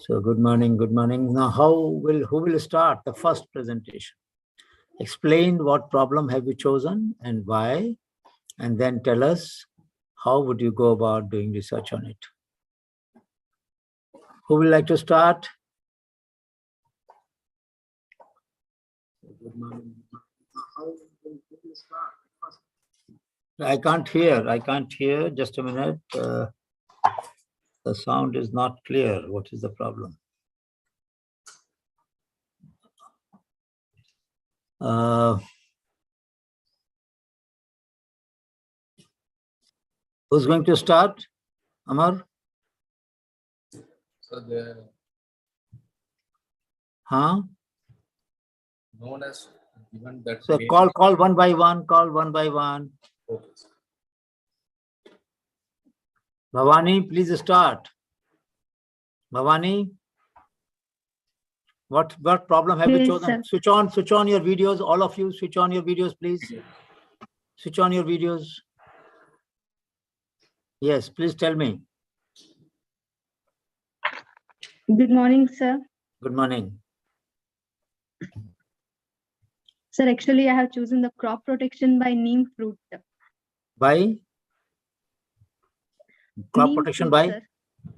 So good morning, good morning. Now who will start the first presentation? Explain what problem have you chosen and why, and then tell us how would you go about doing research on it. Who would like to start? Good morning. How will you start? I can't hear. Just a minute. The sound is not clear. What is the problem? Who's going to start? Amar? So the known as given that. So call one by one. Call one by one. Okay. Bhavani, please start. Bhavani, what problem have you chosen? Switch on your videos. All of you, switch on your videos, please. Switch on your videos. Yes, please tell me. Good morning, sir. Good morning. Sir, actually, I have chosen the crop protection by neem fruit. By? Crop neem protection fruit, by? Sir.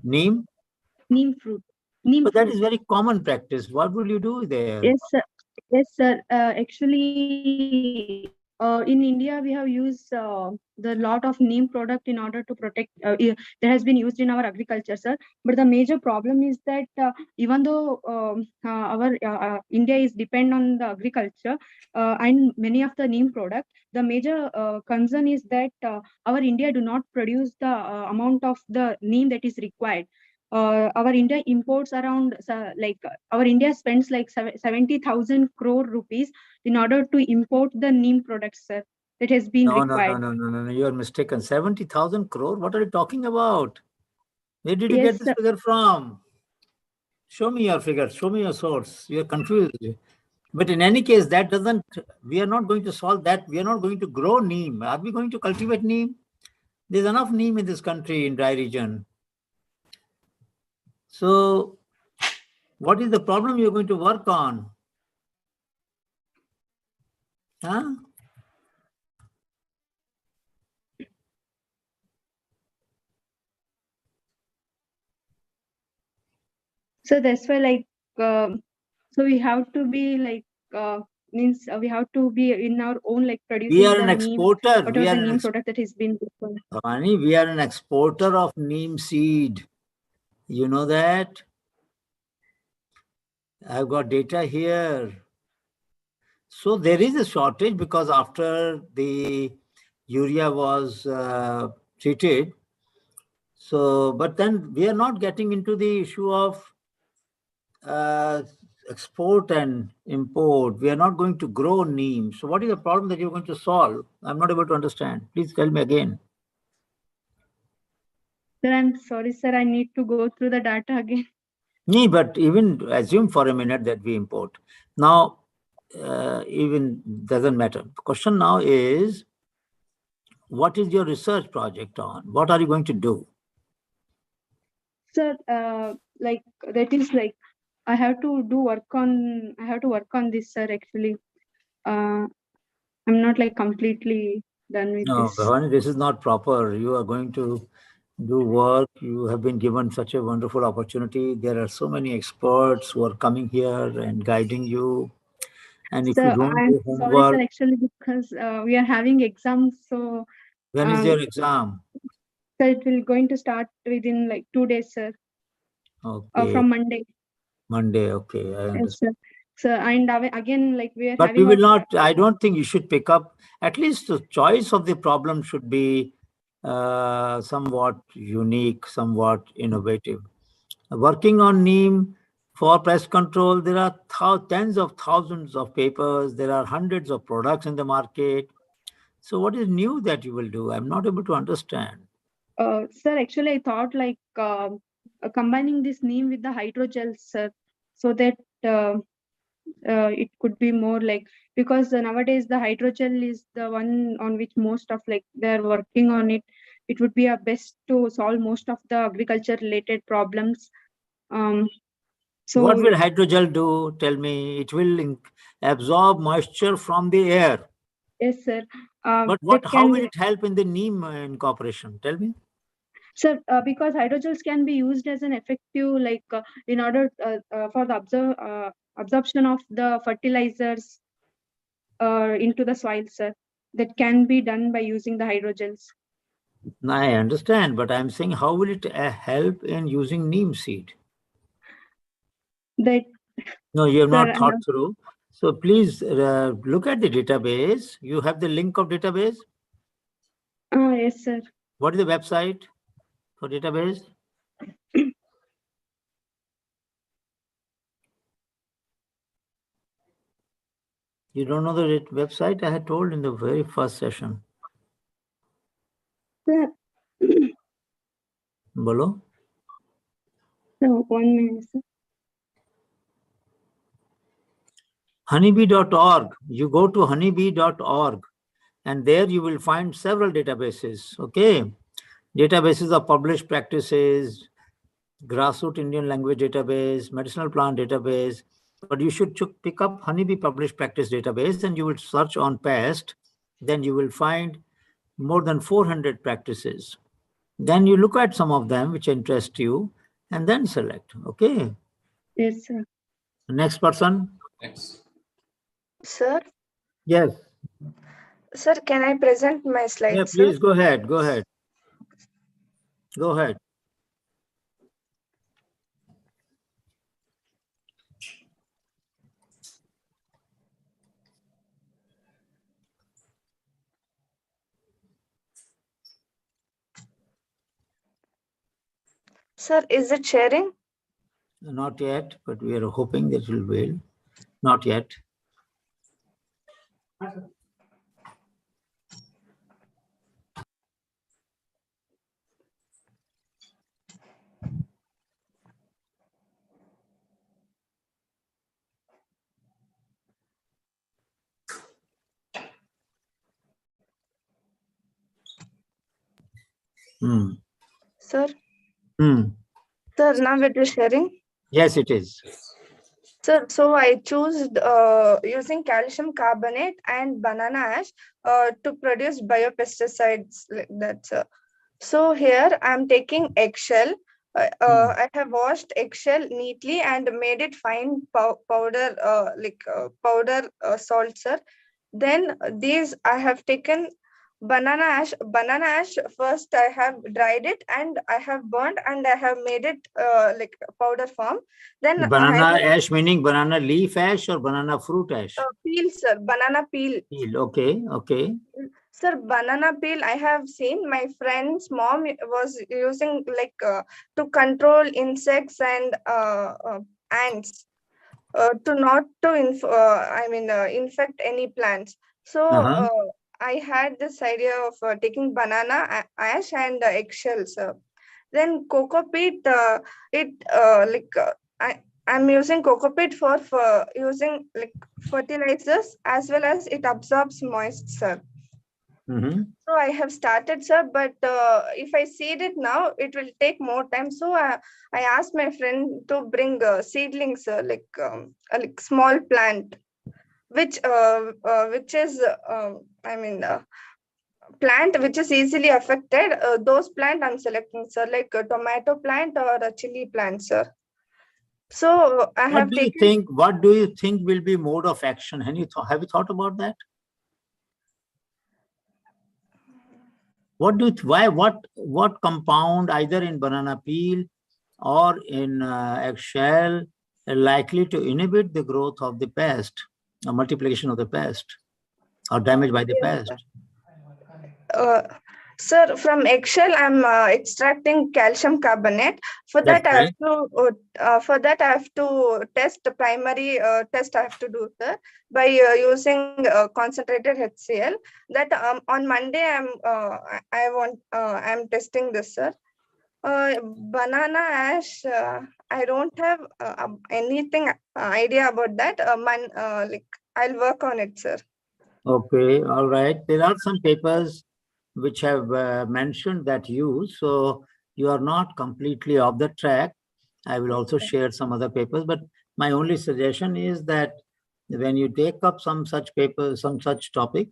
Neem? Neem fruit. Neem but fruit. That is very common practice. What will you do there? Yes, sir. Yes, sir. Actually, in India, we have used the lot of neem product in order to protect. That has been used in our agriculture, sir. But the major problem is that even though our India is depend on the agriculture and many of the neem product, the major concern is that our India do not produce the amount of the neem that is required. Our India imports around our India spends like 70,000 crore rupees in order to import the neem products, sir, that has been required. No. You are mistaken. 70,000 crore? What are you talking about? Where did you Yes, get this sir. figure from? Show me your figure. Show me your source. You are confused. But in any case, that doesn't, we are not going to solve that. We are not going to grow neem. Are we going to cultivate neem? There's enough neem in this country, in dry region. So what is the problem you're going to work on? Huh? So that's why so we have to be means we have to be in our own producing we are the an neem, exporter. whatever the neem product that has been required. Bhavani, we are an exporter of neem seed. You know that? I've got data here. So there is a shortage because after the urea was treated. So, but then we are not getting into the issue of export and import. We are not going to grow neem. So what is the problem that you're going to solve? I'm not able to understand. Please tell me again. Sir, I'm sorry, sir. I need to go through the data again. No, but even assume for a minute that we import. Now, even doesn't matter. The question now is, what is your research project on? What are you going to do? Sir, that is I have to work on this, sir. Actually, I'm not completely done with No, this. Bhavani, this is not proper. You are going to do work. You have been given such a wonderful opportunity. There are so many experts who are coming here and guiding you. And if you don't I'm do sorry, homework, sir, actually, because we are having exams. So when is your exam? so it will going to start within 2 days, sir. Okay. From Monday. Monday, okay. I understand. Yes, sir. So and again, we are but having. We will not. I don't think you should pick up. At least the choice of the problem should be somewhat unique, somewhat innovative. Working on neem for pest control, there are tens of thousands of papers. There are hundreds of products in the market. So what is new that you will do? I'm not able to understand. Sir, actually, I thought combining this neem with the hydrogel, sir, so that it could be more because nowadays the hydrogel is the one on which most of they're working on it. It would be a best to solve most of the agriculture related problems. So what will hydrogel do? Tell me. It will absorb moisture from the air. yes, sir. But That how can will be, it help in the neem incorporation? Tell me. sir, because hydrogels can be used as an effective, like in order for the absorption of the fertilizers into the soil, sir. That can be done by using the hydrogels. I understand, but I'm saying how will it help in using neem seed? That, No, you have sir, not thought through. So please look at the database. You have the link of database. yes, sir. What is the website for database? You don't know the website? I had told in the very first session. Sir, Bolo? so 1 minute, sir. Honeybee.org. You go to honeybee.org and there you will find several databases. Okay. Databases of published practices, Grassroots Indian language database, medicinal plant database. But you should pick up Honeybee published practice database and you will search on pest. Then you will find more than 400 practices. Then you look at some of them which interest you and then select. Okay. Yes, sir. Next person. Next. Sir, Yes. sir, can I present my slides? Yeah, please go ahead. Go ahead. Go ahead. Sir, is it sharing? Not yet, but we are hoping that it will. Not yet. Sir, Sir, now it is sharing. yes, it is. Sir, so I choose using calcium carbonate and banana ash to produce biopesticides like that, sir. So here I'm taking eggshell. I have washed eggshell neatly and made it fine powder, powder salt, sir. Then these I have taken banana ash. Banana ash first I have dried it and I have burnt and I have made it like powder form. Then Banana ash meaning banana leaf ash or banana fruit ash? Peel, sir. Banana peel. Peel. Okay. Okay. Sir, banana peel, I have seen my friend's mom was using like to control insects and ants to not to infect any plants. So I had this idea of taking banana ash and eggshells. Then coco peat, I'm using coco peat for using like fertilizers as well as it absorbs moisture. So I have started, sir, but if I seed it now, it will take more time. So I asked my friend to bring seedlings, like small plant, which is plant which is easily affected. Those plant I'm selecting, sir, like a tomato plant or a chili plant, sir. So I have taken. What do you think will be mode of action? Have you thought about that? What compound either in banana peel or in eggshell are likely to inhibit the growth of the pest, or multiplication of the pest, or damage by the pest? Sir, from eggshell, I'm extracting calcium carbonate. For that, I have to test the primary test. I have to do, sir, by using concentrated HCl. That on Monday, I'm testing this, sir. Banana ash. I don't have anything idea about that. I'll work on it, sir. Okay, all right. There are some papers which have mentioned that use, so you are not completely off the track. I will also share some other papers, but my only suggestion is that when you take up some such paper, some such topic,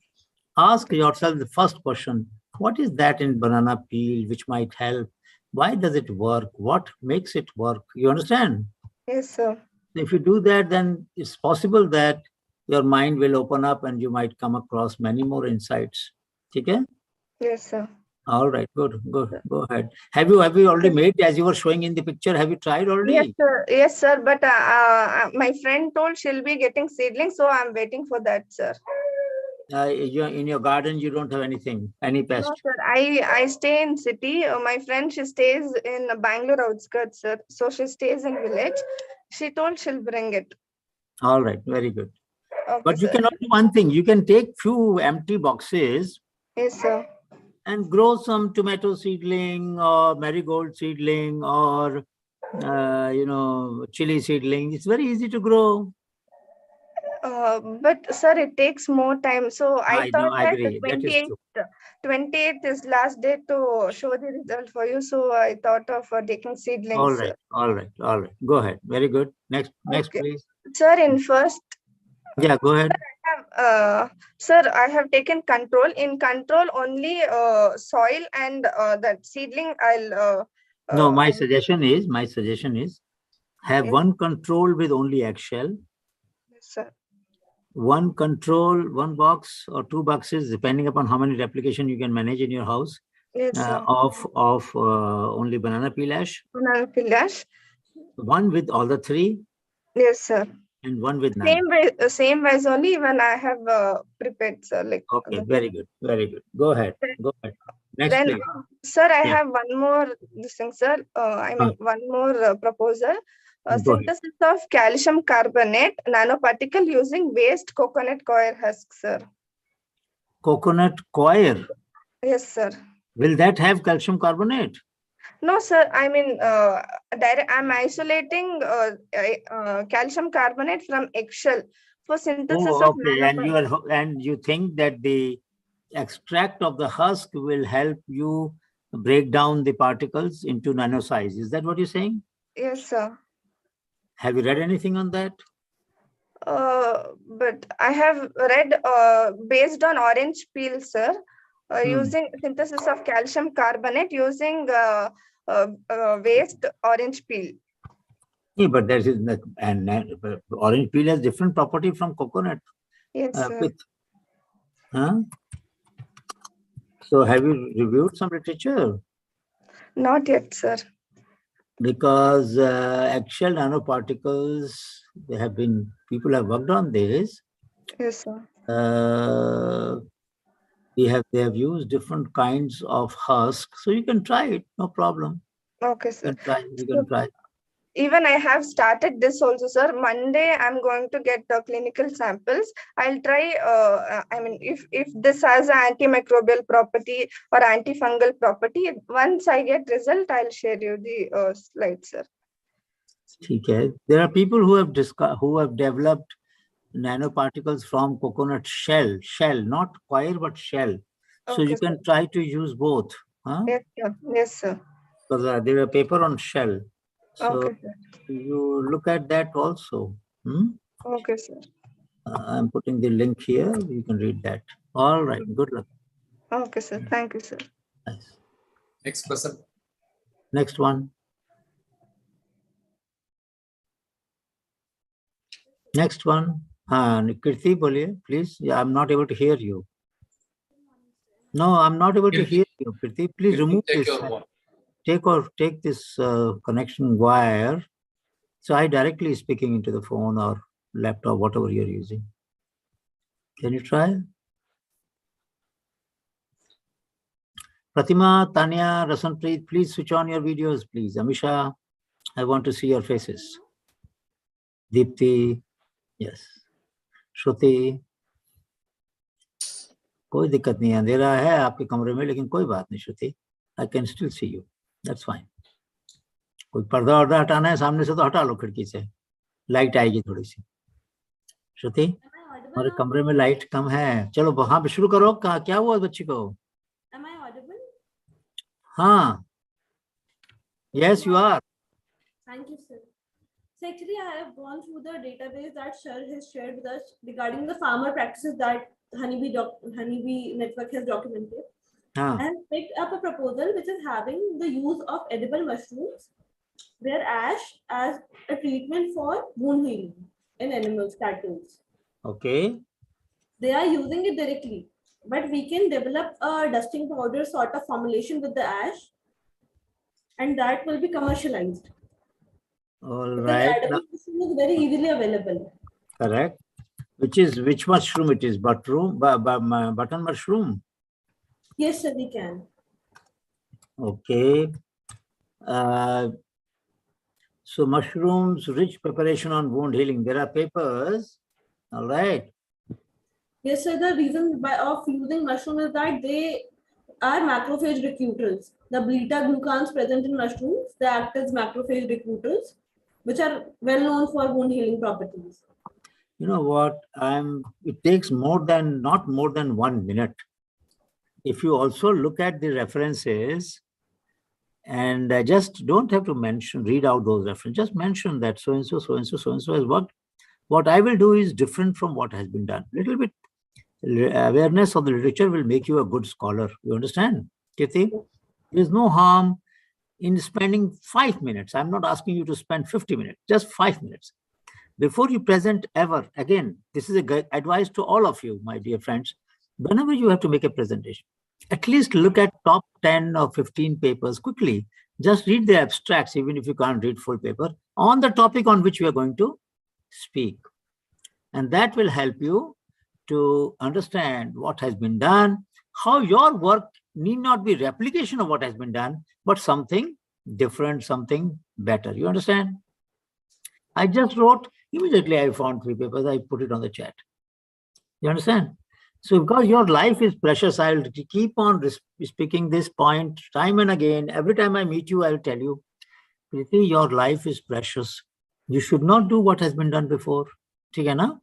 ask yourself the first question: what is that in banana peel which might help? Why does it work? What makes it work? You understand? Yes, sir. If you do that, then it's possible that your mind will open up and you might come across many more insights. Okay? Yes, sir. All right, good. Go ahead. Have you already made, as you were showing in the picture, have you tried already? Yes, sir. Yes, sir. But my friend told she'll be getting seedlings, so I'm waiting for that, sir. In your garden, you don't have anything, any pest? No, sir. I stay in city. My friend, she stays in Bangalore outskirts, sir. So she stays in village. She told she'll bring it. All right, very good. Okay, But you sir. cannot do one thing. You can take few empty boxes Yes, sir. and grow some tomato seedling or marigold seedling or chili seedling. It's very easy to grow. But sir, it takes more time. So I know, thought I that agree. That is true. 28th is last day to show the result for you. So I thought of taking seedlings. All right. Go ahead. Very good. Next, Okay. please. Sir, in first, Yeah, go ahead. sir, I have taken control. In control, only soil and that seedling. No, my suggestion is have Yes. one control with only eggshell, Yes, sir. one control, one box or two boxes, depending upon how many replication you can manage in your house, Yes, sir. of only banana peel ash, Banana peel ash. one with all the three, Yes, sir. and one with none. Same way only when I have prepared, sir. Like Okay, very good. Go ahead. Next, then, please. sir, I Yeah. have one more this thing, sir. I mean, one more proposal. Go ahead. Synthesis of calcium carbonate nanoparticle using waste coconut coir husk, sir. Coconut coir. Yes, sir. Will that have calcium carbonate? No, sir. I mean, I'm isolating calcium carbonate from eggshell for synthesis of Okay. And you think that the extract of the husk will help you break down the particles into nano size. Is that what you're saying? Yes, sir. Have you read anything on that? But I have read based on orange peel, sir, using synthesis of calcium carbonate using waste orange peel. Yeah, but there is orange peel has different property from coconut. Yes, sir. So have you reviewed some literature? Not yet, sir. Because eggshell nanoparticles, people have worked on this. Yes, sir. They have used different kinds of husk, so you can try it, no problem. Okay, sir. You can try. Even I have started this also, sir. Monday, I'm going to get clinical samples. I'll try, I mean, if this has an antimicrobial property or antifungal property, once I get result, I'll share you the slides, sir. Okay. There are people who have developed nanoparticles from coconut shell, not coir, but shell. So Okay, you can try to use both. Yes, sir. Yes, sir. Because there are paper on shell. So Okay, sir. you look at that also. Okay, sir. I'm putting the link here. You can read that. All right. Good luck. Okay, sir. Thank you, sir. Nice. Next person. Next one. Next one. Kirti, boliye, please. Yeah, I'm not able to hear you. No, I'm not able to hear you, Kirti. Please remove Take this. your one. Take this connection wire. So I directly speaking into the phone or laptop, whatever you're using. Can you try? Pratima, Tanya, Rasanpreet, please switch on your videos, please. Amisha, I want to see your faces. Deepti, yes. Shruti, कोई दिक्कत नहीं, अंधेरा है आपके कमरे में, लेकिन कोई बात नहीं श्रुति, I can still see you. That's fine. कोई पर्दा वर्दा हटाना है सामने से तो हटा लो, खिड़की से लाइट आएगी थोड़ी सी. श्रुति, हमारे कमरे में लाइट कम है. चलो वहां पे शुरू करो. क्या हुआ बच्ची को? Am I audible? हाँ. Yes, you are. Thank you, sir. So actually, I have gone through the database that Sir has shared with us regarding the farmer practices that Honeybee Network has documented. I have picked up a proposal which is having the use of edible mushrooms, their ash as a treatment for wound healing in animals, tattoos. Okay. They are using it directly, but we can develop a dusting powder sort of formulation with the ash, and that will be commercialized. All Because right. edible mushroom is very easily available. Correct. Which mushroom it is? Button mushroom. Yes, sir, we can. Okay. So mushrooms, rich preparation on wound healing. There are papers. All right. Yes, sir. The reason of using mushroom is that they are macrophage recruiters. The beta-glucans present in mushrooms, they act as macrophage recruiters, which are well known for wound healing properties. You know what? It takes not more than 1 minute. If you also look at the references, and I just don't have to read out those references, just mention that so-and-so, so-and-so, so-and-so has worked. What I will do is different from what has been done. Little bit awareness of the literature will make you a good scholar. You understand, Kirti? There is no harm in spending 5 minutes. I'm not asking you to spend 50 minutes, just 5 minutes. Before you present ever, again, this is advice to all of you, my dear friends. Whenever you have to make a presentation, at least look at top 10 or 15 papers quickly. Just read the abstracts, even if you can't read full paper, on the topic on which we are going to speak. And that will help you to understand what has been done, how your work need not be replication of what has been done, but something different, something better. You understand? I just wrote, immediately I found 3 papers, I put it on the chat. You understand? So because your life is precious, I'll keep on speaking this point time and again. Every time I meet you, I'll tell you, Priti, your life is precious. You should not do what has been done before. ठीक है ना?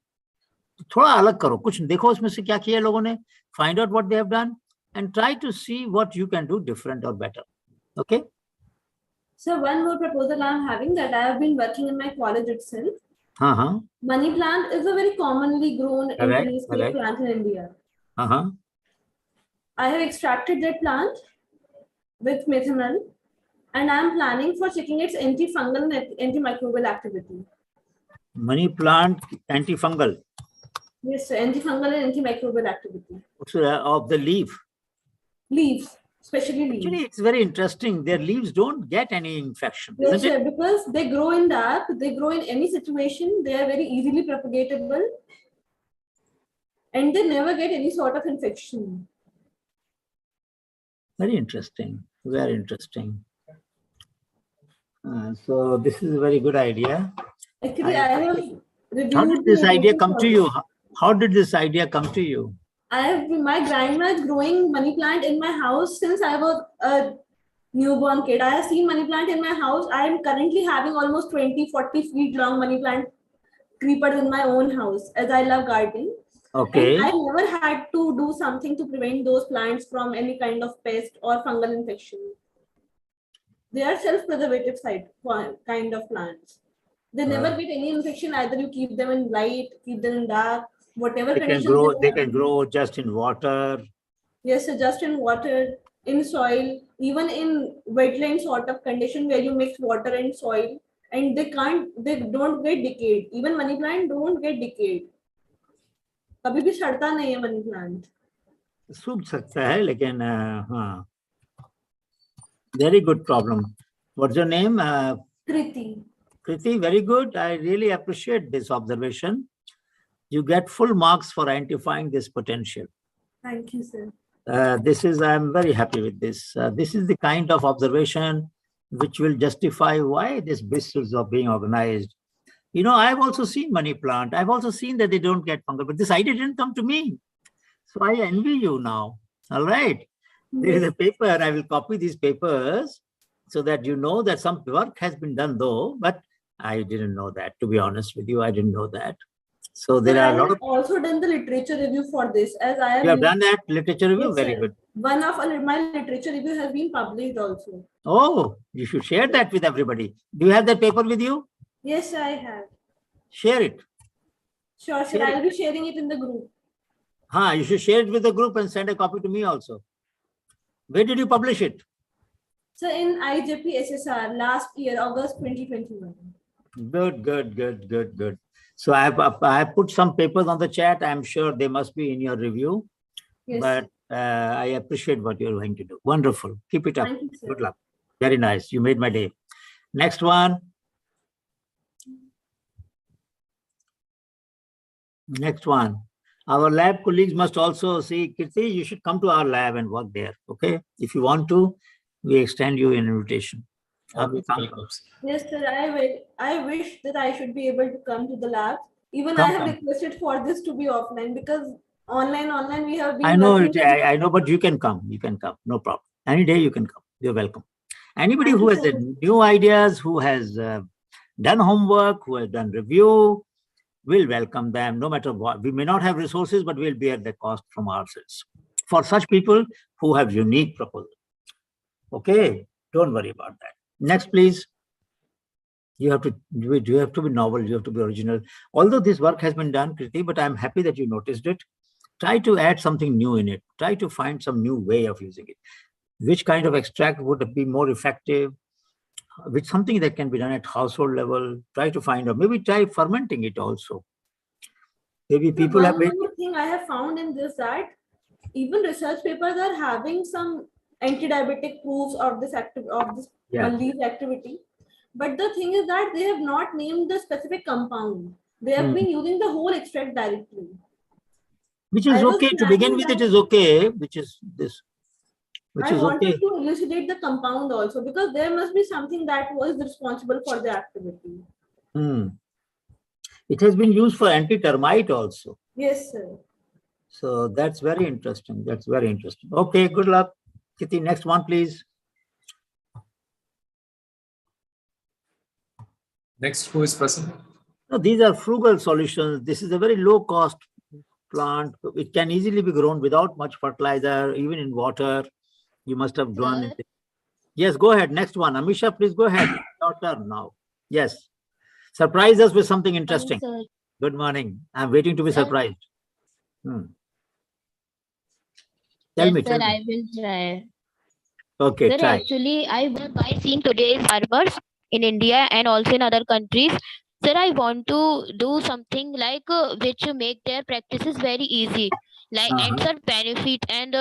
थोड़ा अलग करो, कुछ देखो इसमें से क्या किया लोगों ने, find out what they have done and try to see what you can do different or better. Okay? So one more proposal I'm having that I have been working in my college itself. Money plant is a very commonly grown international plant in India. I have extracted that plant with methanol and I'm planning for checking its antifungal and antimicrobial activity. Money plant antifungal. Yes, sir, antifungal and antimicrobial activity. So, of the leaf. Leaves. Especially leaves. Actually, it's very interesting. Their leaves don't get any infection. Yes, sir, because they grow in dark, they grow in any situation, they are very easily propagatable, and they never get any sort of infection. Very interesting. Very interesting. So this is a very good idea. Actually, I have reviewed. How did this idea come to you? How did this idea come to you? My grandma is growing money plant in my house since I was a newborn kid. I have seen money plant in my house. I am currently having almost 20-40 feet long money plant creepers in my own house as I love gardening. Okay. And I never had to do something to prevent those plants from any kind of pest or fungal infection. They are self-preservative kind of plants. They never get any infection. Either you keep them in light, keep them in dark, whatever conditions. They can grow just in water. Yes, so just in water, in soil, even in wetland sort of condition where you mix water and soil, and they don't get decayed. Even money plant don't get decayed. कभी भी सड़ता नहीं है money plant. सूख सकता है लेकिन हाँ. Very good problem. What's your name? Kriti. Kriti, very good. I really appreciate this observation. You get full marks for identifying this potential. Thank you, sir. I'm very happy with this. This is the kind of observation which will justify why this BIIS are being organized. You know, I've also seen money plant. I've also seen that they don't get fungal, but this idea didn't come to me. So I envy you now. All right. There is a paper. I will copy these papers so that you know that some work has been done though, but I didn't know that. To be honest with you, I didn't know that. So there are a lot of. Also done the literature review for this, as I am. You have done that literature review. Yes, very sir. Good. One of my literature review has been published also. Oh, you should share that with everybody. Do you have that paper with you? Yes, I have. Share it. Sure, sir. I'll be sharing it in the group. You should share it with the group and send a copy to me also. Where did you publish it? So in IJP SSR last year, August 2021. Good. So I have put some papers on the chat. I'm sure they must be in your review. Yes, but I appreciate what you're going to do. Wonderful. Keep it up. Thank you, sir. Good luck. Very nice. You made my day. Next one. Next one. Our lab colleagues must also see, Kirti, you should come to our lab and work there. Okay. If you want to, we extend you an invitation. Yes, sir. I wish that I should be able to come to the lab. Even I have requested for this to be offline, because online we have been. I know it. I know, but you can come. You can come. No problem. Any day you can come. You're welcome. Anybody who has new ideas, who has done homework, who has done review, we'll welcome them no matter what. We may not have resources, but we'll bear the cost from ourselves. For such people who have unique proposals. Okay, don't worry about that. Next, please. You have to be novel, you have to be original. Although this work has been done, Kriti, but I'm happy that you noticed it. Try to add something new in it. Try to find some new way of using it. Which kind of extract would be more effective? With something that can be done at household level. Try to find, or maybe try fermenting it also. Maybe people have made. One thing I have found in this, that even research papers are having some anti-diabetic proofs of this activity. But the thing is that they have not named the specific compound. They have been using the whole extract directly. Which is okay to begin with. It is okay. Which is this. I wanted to elucidate the compound also, because there must be something that was responsible for the activity. It has been used for anti-termite also. Yes, sir. So that's very interesting. That's very interesting. Okay, good luck. Kitty, next one, please. Next, who is present? No, these are frugal solutions. This is a very low-cost plant. It can easily be grown without much fertilizer, even in water. You must have grown it. Yes, go ahead. Next one. Amisha, please go ahead. Your turn now. Yes. Surprise us with something interesting. Good morning. I'm waiting to be surprised. Tell me. Sir, I will try. Okay, sir, try. Actually, by seeing today's farmers in India and also in other countries, sir, I want to do something like which make their practices very easy, like and sir, benefit and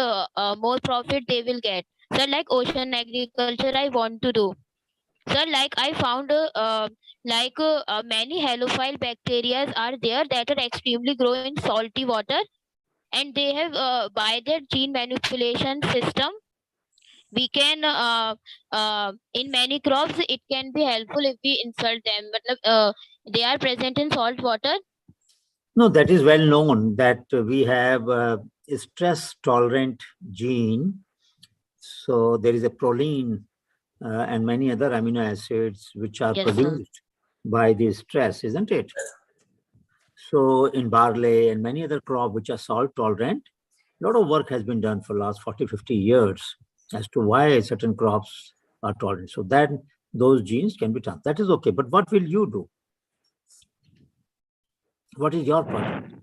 more profit they will get. Sir, like ocean agriculture, I want to do. Sir, like I found many halophile bacteria are there that are extremely grow in salty water, and they have by their gene manipulation system, we can in many crops it can be helpful if we insult them, but they are present in salt water. No, that is well known that we have a stress tolerant gene. So there is a proline and many other amino acids which are produced by this stress, isn't it? So in barley and many other crops which are salt tolerant, a lot of work has been done for the last 40-50 years as to why certain crops are tolerant. So that those genes can be done. That is okay. But what will you do? What is your project?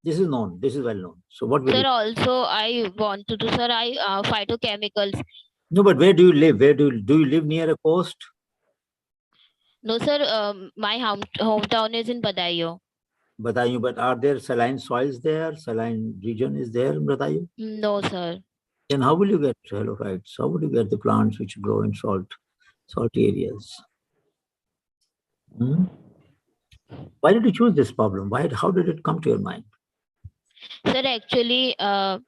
This is known. This is well known. So what will sir, also I want to do, sir, phytochemicals. No, but where do you live? Where do you live near a coast? No, sir. My hometown is in Badayu. Badayu, but are there saline soils there? Saline region is there in Badayu? No, sir. Then how will you get halophytes? How would you get the plants which grow in salty areas? Why did you choose this problem? How did it come to your mind? Sir, actually, sir,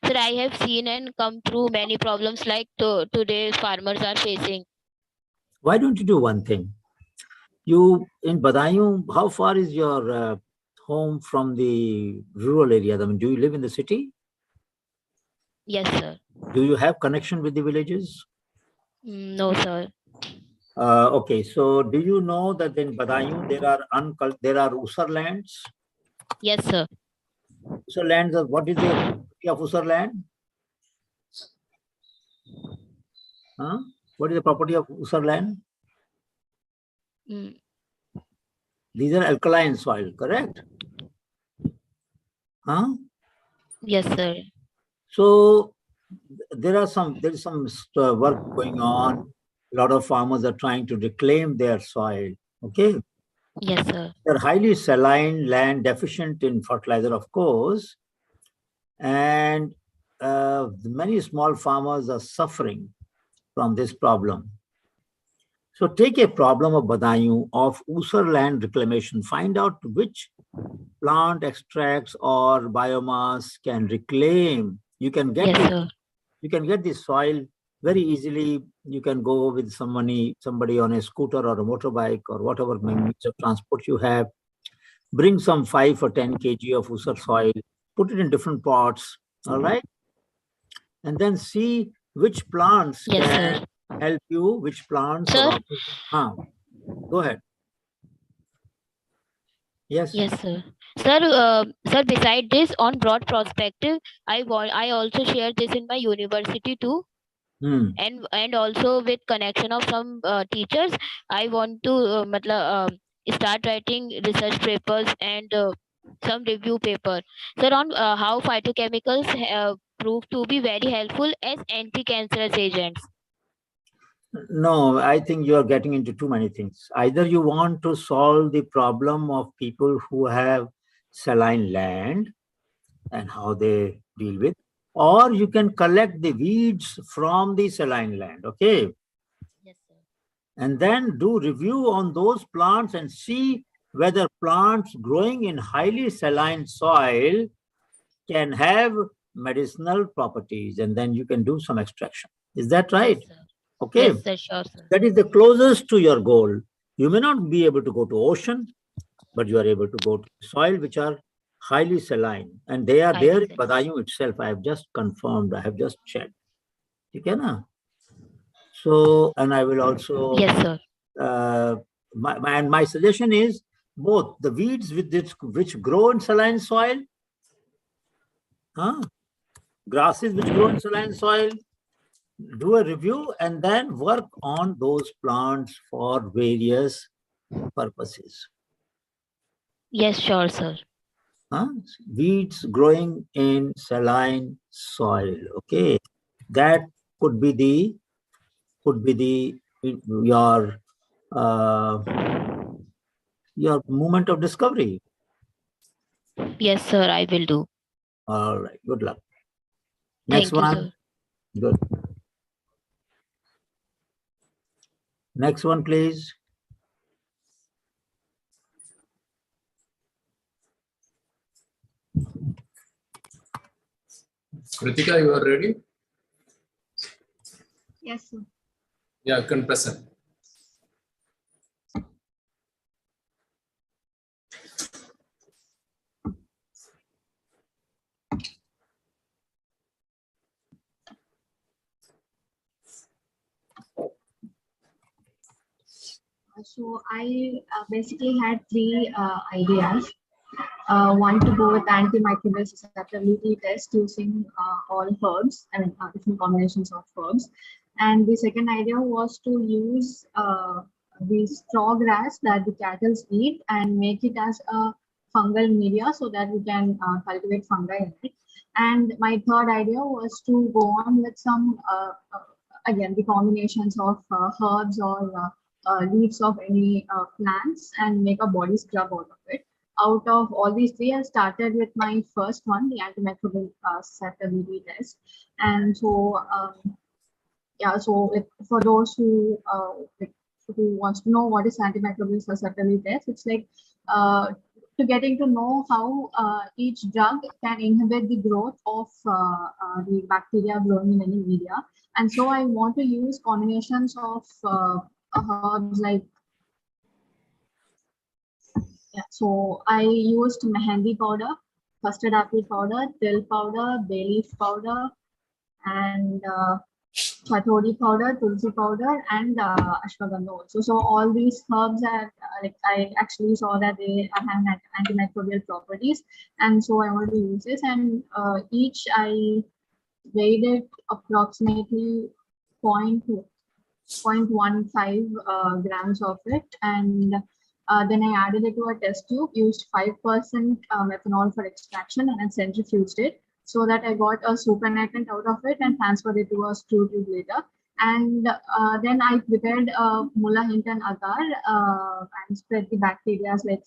I have seen and come through many problems like today's farmers are facing. Why don't you do one thing? You in Badayu, how far is your home from the rural area? I mean, do you live in the city? Yes, sir. Do you have connection with the villages? No, sir. Okay, so do you know that in Badaयूं there are Usar lands? Yes, sir. Usar lands are, what is the property of Usar land? Huh? What is the property of Usar land? Mm. These are alkaline soil, correct? Huh? Yes, sir. So there is some work going on. A lot of farmers are trying to reclaim their soil. Okay. Yes, sir. They're highly saline land, deficient in fertilizer, of course, and many small farmers are suffering from this problem. So take a problem of Badaयूं, of Usar land reclamation. Find out which plant extracts or biomass can reclaim. You can get the soil very easily. You can go with somebody on a scooter or a motorbike or whatever means of transport you have. Bring some 5 or 10 kg of Usar soil, put it in different pots, all right? And then see which plants can help you, which plants Sir? Go ahead. Yes. Yes, sir. Sir, beside this, on broad perspective, I also share this in my university too. And also with connection of some teachers, I want to start writing research papers and some review paper, sir, on how phytochemicals prove to be very helpful as anti-cancerous agents. No, I think you are getting into too many things. Either you want to solve the problem of people who have saline land and how they deal with, or you can collect the weeds from the saline land, okay? Yes, sir. And then do review on those plants and see whether plants growing in highly saline soil can have medicinal properties, and then you can do some extraction. Is that right? Yes, sir. Okay. Yes, sir, sure, sir. That is the closest to your goal. You may not be able to go to ocean, but you are able to go to soil which are highly saline, and they are there in Badaयूं itself. I have just confirmed. I have just checked. Okay, na? So, and I will also. Yes, sir. My suggestion is both the weeds which grow in saline soil, grasses which grow in saline soil. Do a review and then work on those plants for various purposes. Yes, sure, sir. Weeds growing in saline soil. Okay, that could be your moment of discovery. Yes, sir, I will do. All right. Good luck. Next Thank one. You, sir. Good. Next one, please. Kritika, you are ready? Yes, sir. Yeah, you can present. So I basically had three ideas. One to go with antimicrobial susceptibility test using all herbs, I mean different combinations of herbs. And the second idea was to use the straw grass that the cattle eat and make it as a fungal media so that we can cultivate fungi in it. And my third idea was to go on with some, again, the combinations of herbs or leaves of any plants and make a body scrub out of it. Out of all these three, I started with my first one, the antimicrobial susceptibility test. And so, yeah, so for those who wants to know what is antimicrobial susceptibility test, it's like to getting to know how each drug can inhibit the growth of the bacteria growing in any media. And so I want to use combinations of herbs like, yeah, so I used mehendi powder, custard apple powder, dill powder, bay leaf powder, and chathodi powder, tulsi powder, and ashwagandha also. So all these herbs are like I actually saw that they have antimicrobial properties, and so I wanted to use this. And each I weighed it approximately 0.15 grams of it, and then I added it to a test tube, used 5% methanol for extraction, and then centrifuged it so that I got a supernatant out of it and transferred it to a screw tube later. And then I prepared mulla, hint, and agar and spread the bacteria like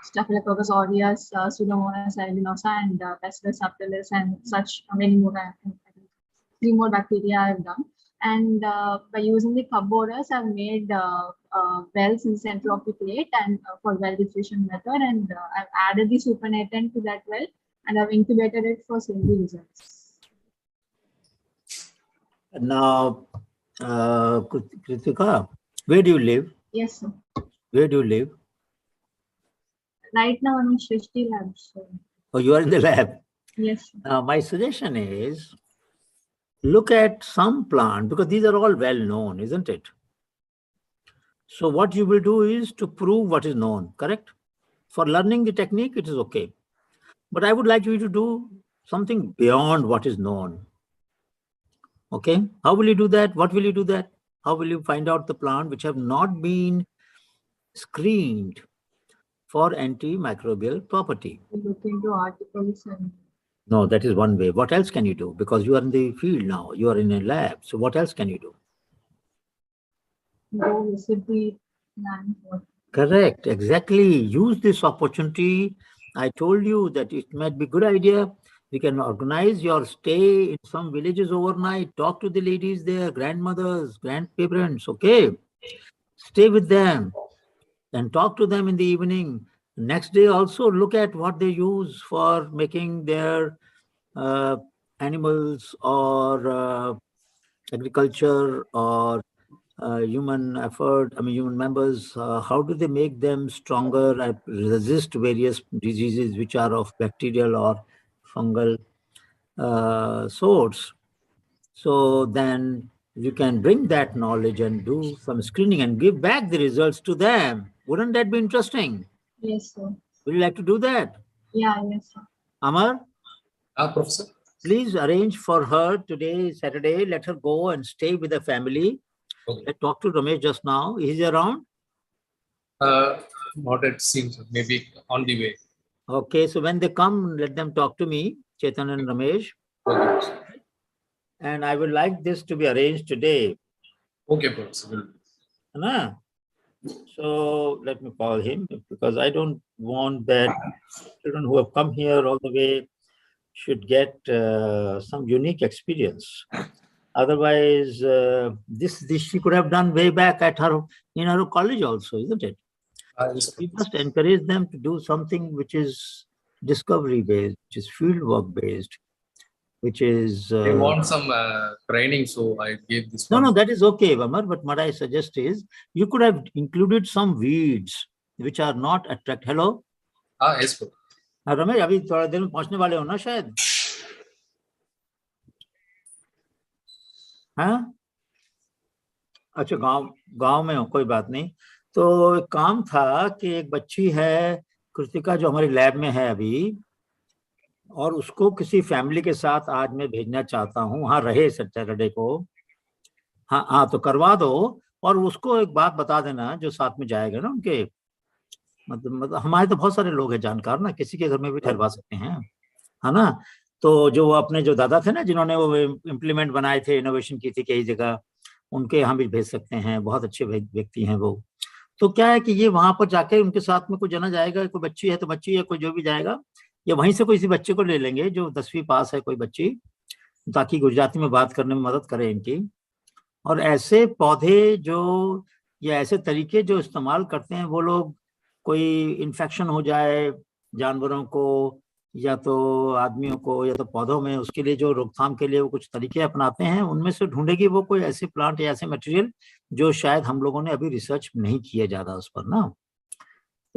Staphylococcus aureus, Pseudomonas aeruginosa, and Bacillus subtilis, and such many more. 3 more bacteria I've done. And by using the cupboarders, I've made wells in the center of the plate and for well diffusion method. And I've added the supernatant to that well, and I've incubated it for single results. Now, Kritika, where do you live? Yes, sir. Where do you live? Right now I'm in Shrishti lab. So. Oh, you are in the lab? Yes, sir. Now, my suggestion is, look at some plant, because these are all well known, isn't it? So what you will do is to prove what is known, correct? For learning the technique, it is okay. But I would like you to do something beyond what is known. Okay, how will you do that? What will you do that? How will you find out the plant which have not been screened for antimicrobial property? Look into articles and... No, that is one way. What else can you do? Because you are in the field now, you are in a lab. So what else can you do? Go visit the land. Correct, exactly. Use this opportunity. I told you that it might be a good idea. We can organize your stay in some villages overnight. Talk to the ladies there, grandmothers, grandparents, okay? Stay with them and talk to them in the evening. Next day also look at what they use for making their animals or agriculture or human effort, human members, how do they make them stronger and resist various diseases which are of bacterial or fungal sorts. So then you can bring that knowledge and do some screening and give back the results to them. Wouldn't that be interesting? Yes, sir. Would you like to do that? Yeah, yes, sir. Amar? Professor. Please arrange for her today, Saturday. Let her go and stay with the family. Okay. I talked to Ramesh just now. Is he around? Not it seems, maybe on the way. Okay, so when they come, let them talk to me, Chetan and Ramesh. Okay. And I would like this to be arranged today. Okay, Professor. So let me call him, because I don't want that children who have come here all the way should get some unique experience. Otherwise, this she could have done way back in her college also, isn't it? We must encourage them to do something which is discovery based, which is field work based, which is. They want some training, so I gave this. No, that is okay, Vamar. But what I suggest is you could have included some weeds which are not attractive. Hello. Yes, sir. Ramesh अभी थोड़ा देर में पहुंचने वाले हो ना शायद. हाँ, अच्छा गांव में हो, कोई बात नहीं. तो एक काम था कि एक बच्ची है कृतिका जो हमारी लैब में है अभी, और उसको किसी फैमिली के साथ आज मैं भेजना चाहता हूँ, वहाँ रहे सैटरडे को. हाँ तो करवा दो. और उसको एक बात बता देना जो साथ में जाएगा ना, उनके मतलब हमारे तो बहुत सारे लोग हैं जानकार ना, किसी के घर में भी ठहरवा सकते हैं, है ना. तो जो अपने जो दादा थे ना जिन्होंने वो इम्प्लीमेंट बनाए थे, इनोवेशन की थी कई जगह, उनके यहाँ भी भेज सकते हैं. बहुत अच्छे व्यक्ति हैं वो. तो क्या है कि ये वहां पर जाके उनके साथ में कोई जना जाएगा, कोई बच्ची है तो बच्ची है, कोई जो भी जाएगा, या वहीं से कोई बच्चे को ले लेंगे जो 10वीं पास है कोई बच्ची, ताकि गुजराती में बात करने में मदद करे इनकी. और ऐसे पौधे जो या ऐसे तरीके जो इस्तेमाल करते हैं वो लोग, कोई इन्फेक्शन हो जाए जानवरों को या तो आदमियों को या तो पौधों में, उसके लिए जो रोकथाम के लिए वो कुछ तरीके अपनाते हैं, उनमें से ढूंढेगी वो कोई ऐसे प्लांट या ऐसे मटेरियल जो शायद हम लोगों ने अभी रिसर्च नहीं किया ज्यादा उस पर ना.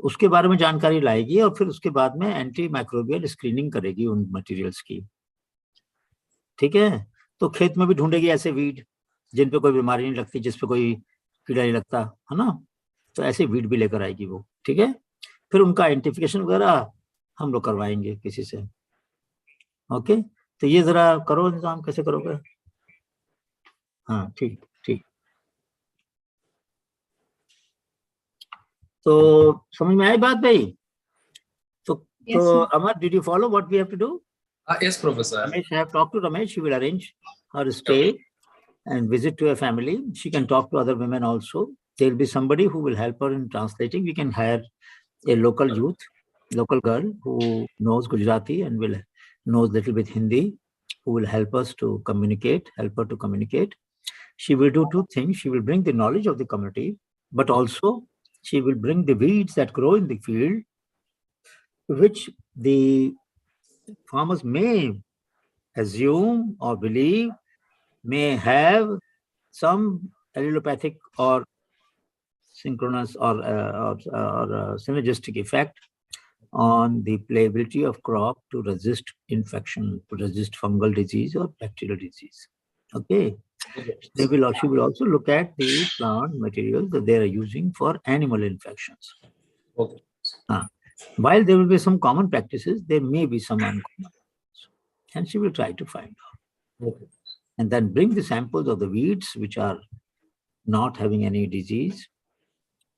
उसके बारे में जानकारी लाएगी और फिर उसके बाद में एंटी माइक्रोबियल स्क्रीनिंग करेगी उन मटेरियल्स की. ठीक है. तो खेत में भी ढूंढेगी ऐसे वीड जिन पे कोई बीमारी नहीं लगती, जिस पे कोई कीड़ा नहीं लगता है ना, तो ऐसे वीड भी लेकर आएगी वो, ठीक है। फिर उनका आइडेंटिफिकेशन वगैरह हम लोग करवाएंगे किसी से। ओके, तो ये जरा करो इंतजाम, कैसे करोगे? हाँ ठीक ठीक। तो समझ में आई बात भाई? तो Amar, did you follow what we have to do? Yes, Professor. Ramesh, I have talked to Ramesh. She will arrange her stay and visit to a family. She can talk to other women also. There will be somebody who will help her in translating. We can hire a local youth, local girl who knows Gujarati and will knows little bit Hindi, who will help us to communicate, help her to communicate. She will do two things. She will bring the knowledge of the community, but also she will bring the weeds that grow in the field, which the farmers may assume or believe may have some allelopathic or synchronous or synergistic effect on the playability of crop to resist infection, to resist fungal disease or bacterial disease. Okay. She will also look at the plant materials that they are using for animal infections. Okay. While there will be some common practices, there may be some uncommon, and she will try to find out. Okay. And then bring the samples of the weeds which are not having any disease.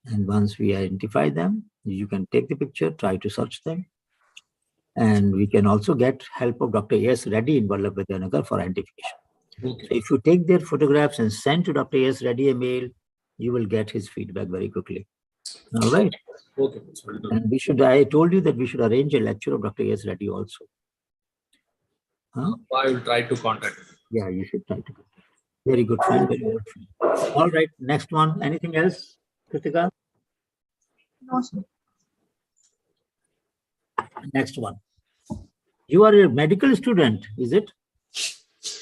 And once we identify them, you can take the picture, try to search them. And we can also get help of Dr. A.S. Reddy in Vallabhbhai for identification. Okay. So if you take their photographs and send to Dr. A.S. Reddy a mail, you will get his feedback very quickly. All right. Okay. And I told you that we should arrange a lecture of Dr. A.S. Reddy also. Huh? I will try to contact him. Yeah, you should try to. Very good friend, very good friend. All right, next one. Anything else, Kritika? No, sir. Next one. You are a medical student, is it?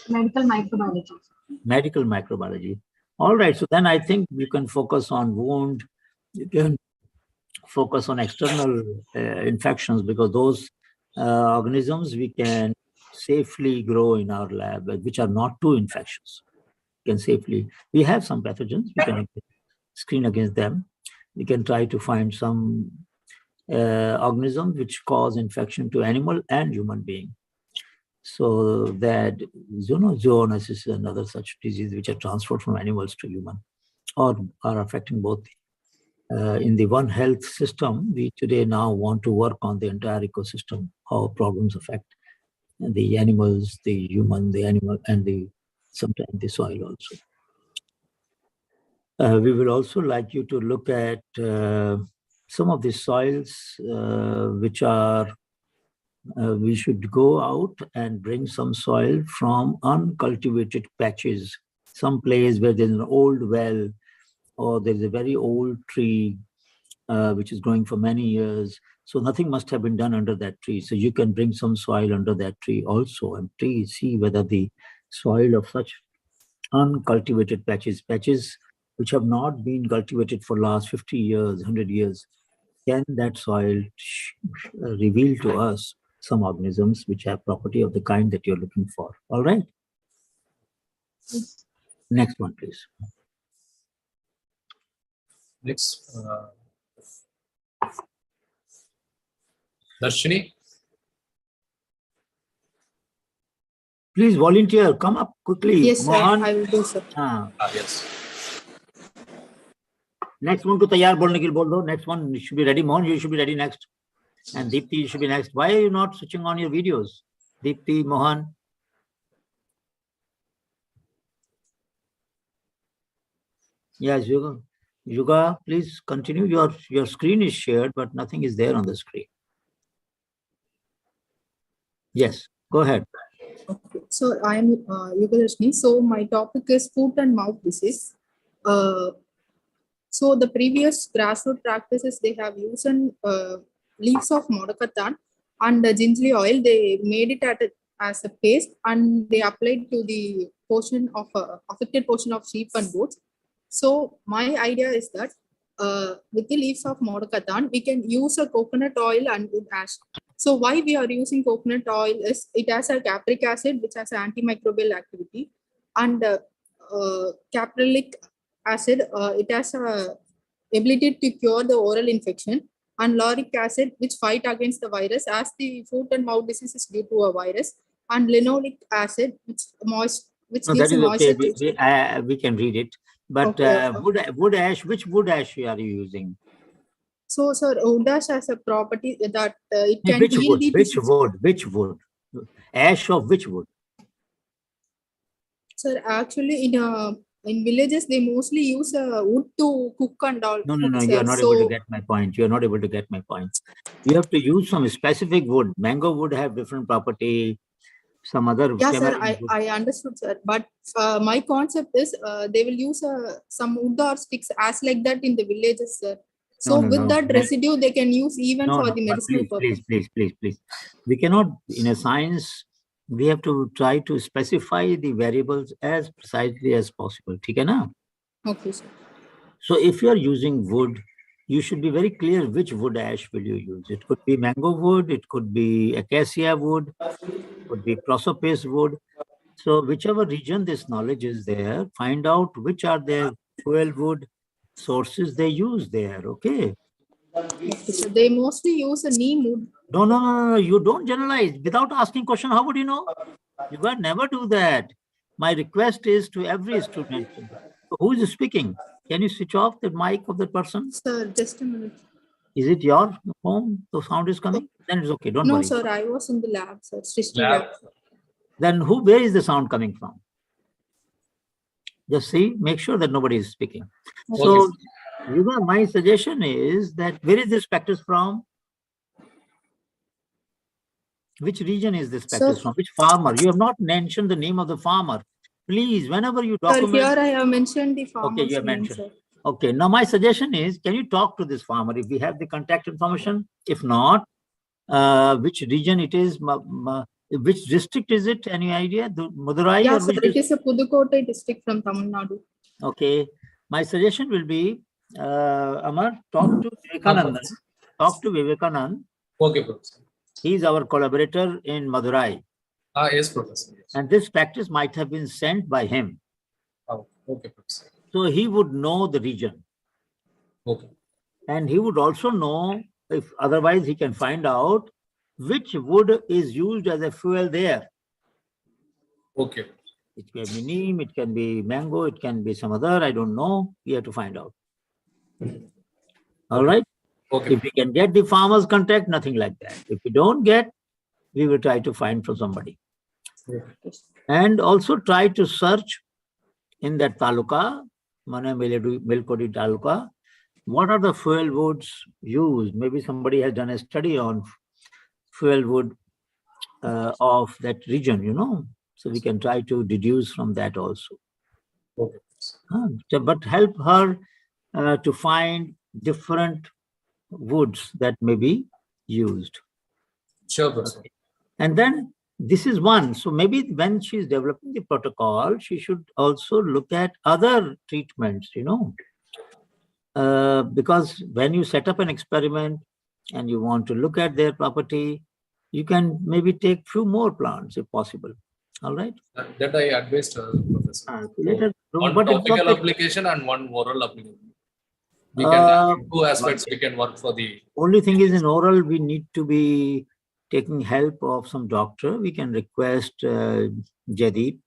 Medical microbiology. Medical microbiology. All right, so then I think you can focus on wound, you can focus on external infections, because those organisms we can safely grow in our lab, which are not too infectious. We can safely, we have some pathogens, we can screen against them. We can try to find some organisms which cause infection to animal and human being. So that zoonosis is another such disease which are transferred from animals to human, or are affecting both. In the One Health system, we today now want to work on the entire ecosystem, how problems affect the animals, the human, the animal, and sometimes the soil also. We will also like you to look at some of the soils which are, we should go out and bring some soil from uncultivated patches, some place where there's an old well, or there's a very old tree which is growing for many years. So nothing must have been done under that tree. So you can bring some soil under that tree also and see whether the soil of such uncultivated patches which have not been cultivated for last 50 years, 100 years, can that soil reveal to us some organisms which have property of the kind that you're looking for. All right? Next one, please. Next, Darshini. Please volunteer. Come up quickly. Yes, sir. Mohan. I will do, sir. Yes. Next one to tayar bolne ke liye bol do. Next one should be ready. Mohan, you should be ready next. And Deepti, you should be next. Why are you not switching on your videos? Deepti, Mohan. Yes, Yuga, please continue. Your screen is shared, but nothing is there on the screen. Yes, go ahead. Okay. So I am Yuga Darshini. So my topic is foot and mouth disease. So the previous grassroots practices, they have used leaves of modakatan and the gingerly oil. They made it as a paste and they applied to the portion of affected portion of sheep and goats. So my idea is that with the leaves of modakatan, we can use a coconut oil and with ash. So why we are using coconut oil is it has a capric acid which has antimicrobial activity, and caprylic acid it has a ability to cure the oral infection, and lauric acid which fight against the virus as the foot and mouth disease is due to a virus, and linoleic acid which No, gives that a is okay. moisture. We can read it. But Okay. wood ash, which wood ash are you using? So, sir, wood ash has a property that it can Which heal wood? the Which disease. wood? Which wood? Ash of which wood? Sir, actually, in villages they mostly use wood to cook and all. No, Cook, you sir. are not able to get my point. You are not able to get my point. You have to use some specific wood. Mango would have different property. Some other. Yeah, sir, I understood, sir. But my concept is they will use some wood or sticks as like that in the villages, sir. So with that residue, they can use even for the medicinal purpose. Please. We cannot, in a science, we have to try to specify the variables as precisely as possible. Okay, na? Okay, sir. So if you are using wood, you should be very clear which wood ash will you use. It could be mango wood, it could be acacia wood, it could be prosopis wood. So whichever region this knowledge is there, find out which are their fuel wood sources they use there, okay? Okay, so they mostly use a neem wood. No, you don't generalize. Without asking question, how would you know? You can never do that. My request is to every student. Who is speaking? Can you switch off the mic of the person? Sir, just a minute. Is it your home? The sound is coming? Then it's okay. Don't worry. No, sir, I was in the lab, sir. Lab. Then where is the sound coming from? Just see, make sure that nobody is speaking. Okay. So, my suggestion is that where is this practice from? Which region is this practice from? Which farmer? You have not mentioned the name of the farmer. Please, whenever you document. Sir, here I have mentioned the farmer's Okay, you have name, mentioned. sir. Okay, now my suggestion is, can you talk to this farmer if we have the contact information? If not, which region it is? Which district is it? Any idea? Madurai? Yeah, or sir, it is a Pudukkottai district from Tamil Nadu. Okay, my suggestion will be, Amar, talk to Vivekanand. Talk to Vivekanand. Okay, Professor. He is our collaborator in Madurai. Yes, Professor. Yes. And this practice might have been sent by him. Oh, okay, Professor. So he would know the region. Okay. And he would also know, if otherwise he can find out which wood is used as a fuel there. Okay. It can be neem, it can be mango, it can be some other, I don't know. We have to find out. All right. Okay. If we can get the farmer's contact, nothing like that. If we don't get, we will try to find from somebody. Okay. And also try to search in that taluka, Milkodi taluka, what are the fuel woods used? Maybe somebody has done a study on fuel wood of that region, you know. So we can try to deduce from that also. Okay. But help her to find different woods that may be used. Sure, Professor. And then this is one. So maybe when she's developing the protocol, she should also look at other treatments, you know. Because when you set up an experiment and you want to look at their property, you can maybe take few more plants if possible. All right. That I advised, Professor. One but topical application and one oral application. We can have two aspects. We can work for the. Only thing is, in oral, we need to be taking help of some doctor. We can request Jaideep,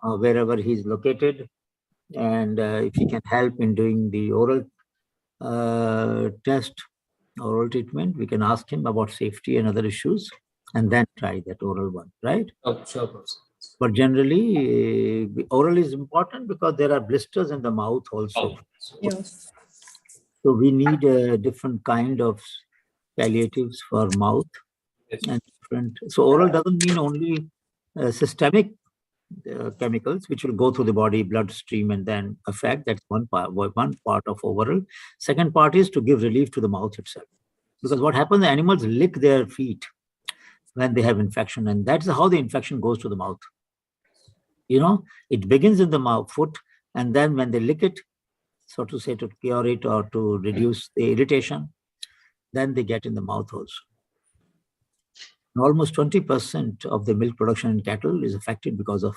wherever he's located, and if he can help in doing the oral test, oral treatment, we can ask him about safety and other issues, and then try that oral one, right? Oh, sure, Professor. But generally, oral is important because there are blisters in the mouth also. Oh, yes. So we need a different kind of palliatives for mouth. Yes. And different. So oral doesn't mean only systemic chemicals which will go through the body, bloodstream, and then affect. That's one part of oral. Second part is to give relief to the mouth itself. Because what happens, the animals lick their feet when they have infection, and that's how the infection goes to the mouth. You know, it begins in the mouth, foot, and then when they lick it, so to say, to cure it or to reduce the irritation, then they get in the mouth also. Almost 20% of the milk production in cattle is affected because of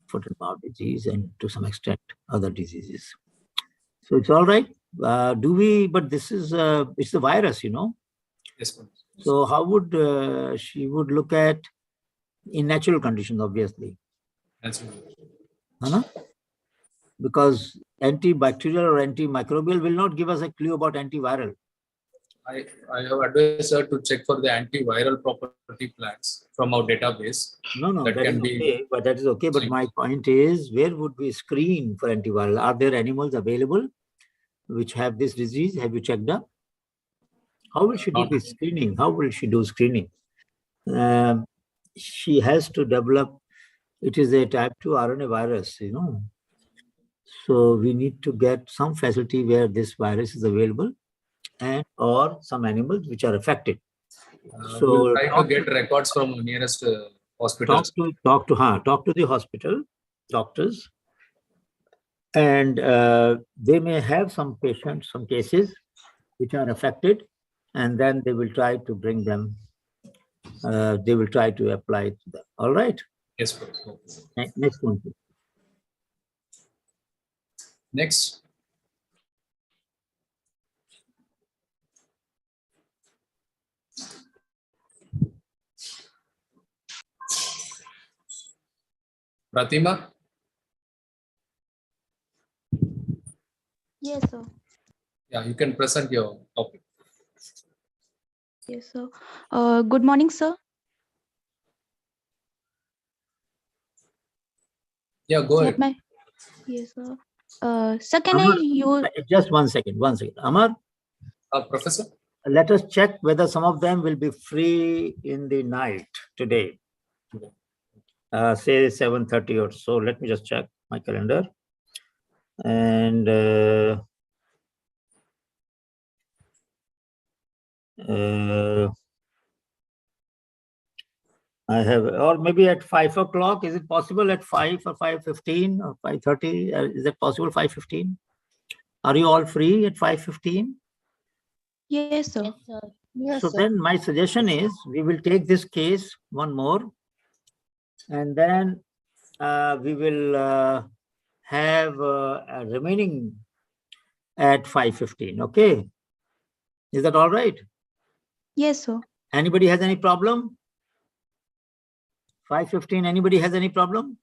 foot and mouth disease and to some extent other diseases. So it's all right. But this is, it's the virus, you know. Yes, ma'am. So how would she would look at in natural conditions, obviously. That's because antibacterial or antimicrobial will not give us a clue about antiviral. I have advised her to check for the antiviral property plants from our database. No, that can be okay, but that is okay. But my point is, where would we screen for antiviral? Are there animals available which have this disease? Have you checked up? How will she do this screening? How will she do screening? She has to develop, it is a type 2 RNA virus, you know. So we need to get some facility where this virus is available and or some animals which are affected. So we'll try to get records from nearest hospitals. Talk to the hospital doctors, and they may have some patients, some cases which are affected, and then they will try to bring them. They will try to apply it to them. All right. Yes, please. Next one, please. Next. Pratima? Yes, sir. Yeah, you can present your topic. Yes, sir. Good morning, sir. Yeah, go ahead. Yes, sir. Sir, can I use... Just one second. Amar? Professor? Let us check whether some of them will be free in the night today. Say 7:30 or so. Let me just check my calendar. And I have, or maybe at 5 o'clock. Is it possible at 5 or 5:15 or 5:30? Is that possible? 5:15? Are you all free at 5:15? Yes, sir. Yes, sir. Yes, So sir. then my suggestion is we will take this case one more, and then we will have a remaining at 5:15. Okay. Is that all right? Yes, sir. Anybody has any problem? 5:15. Anybody has any problem?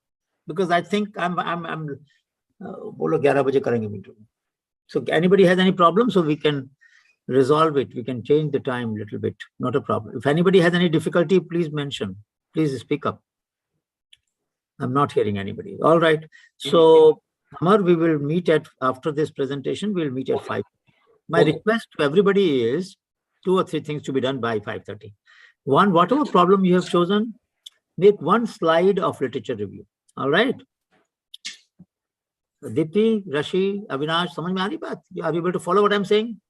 Because I think I'm bolo 11 baje karenge meeting. So anybody has any problem? So we can resolve it. We can change the time a little bit. Not a problem. If anybody has any difficulty, please mention. Please speak up. I'm not hearing anybody. All right. So Amar, we will meet after this presentation. We'll meet at 5. My request to everybody is 2 or 3 things to be done by 5:30. One, whatever problem you have chosen, make one slide of literature review. All right. Dipti, Rashi, Avinash, samajh mein aa rahi baat? Are you able to follow what I'm saying?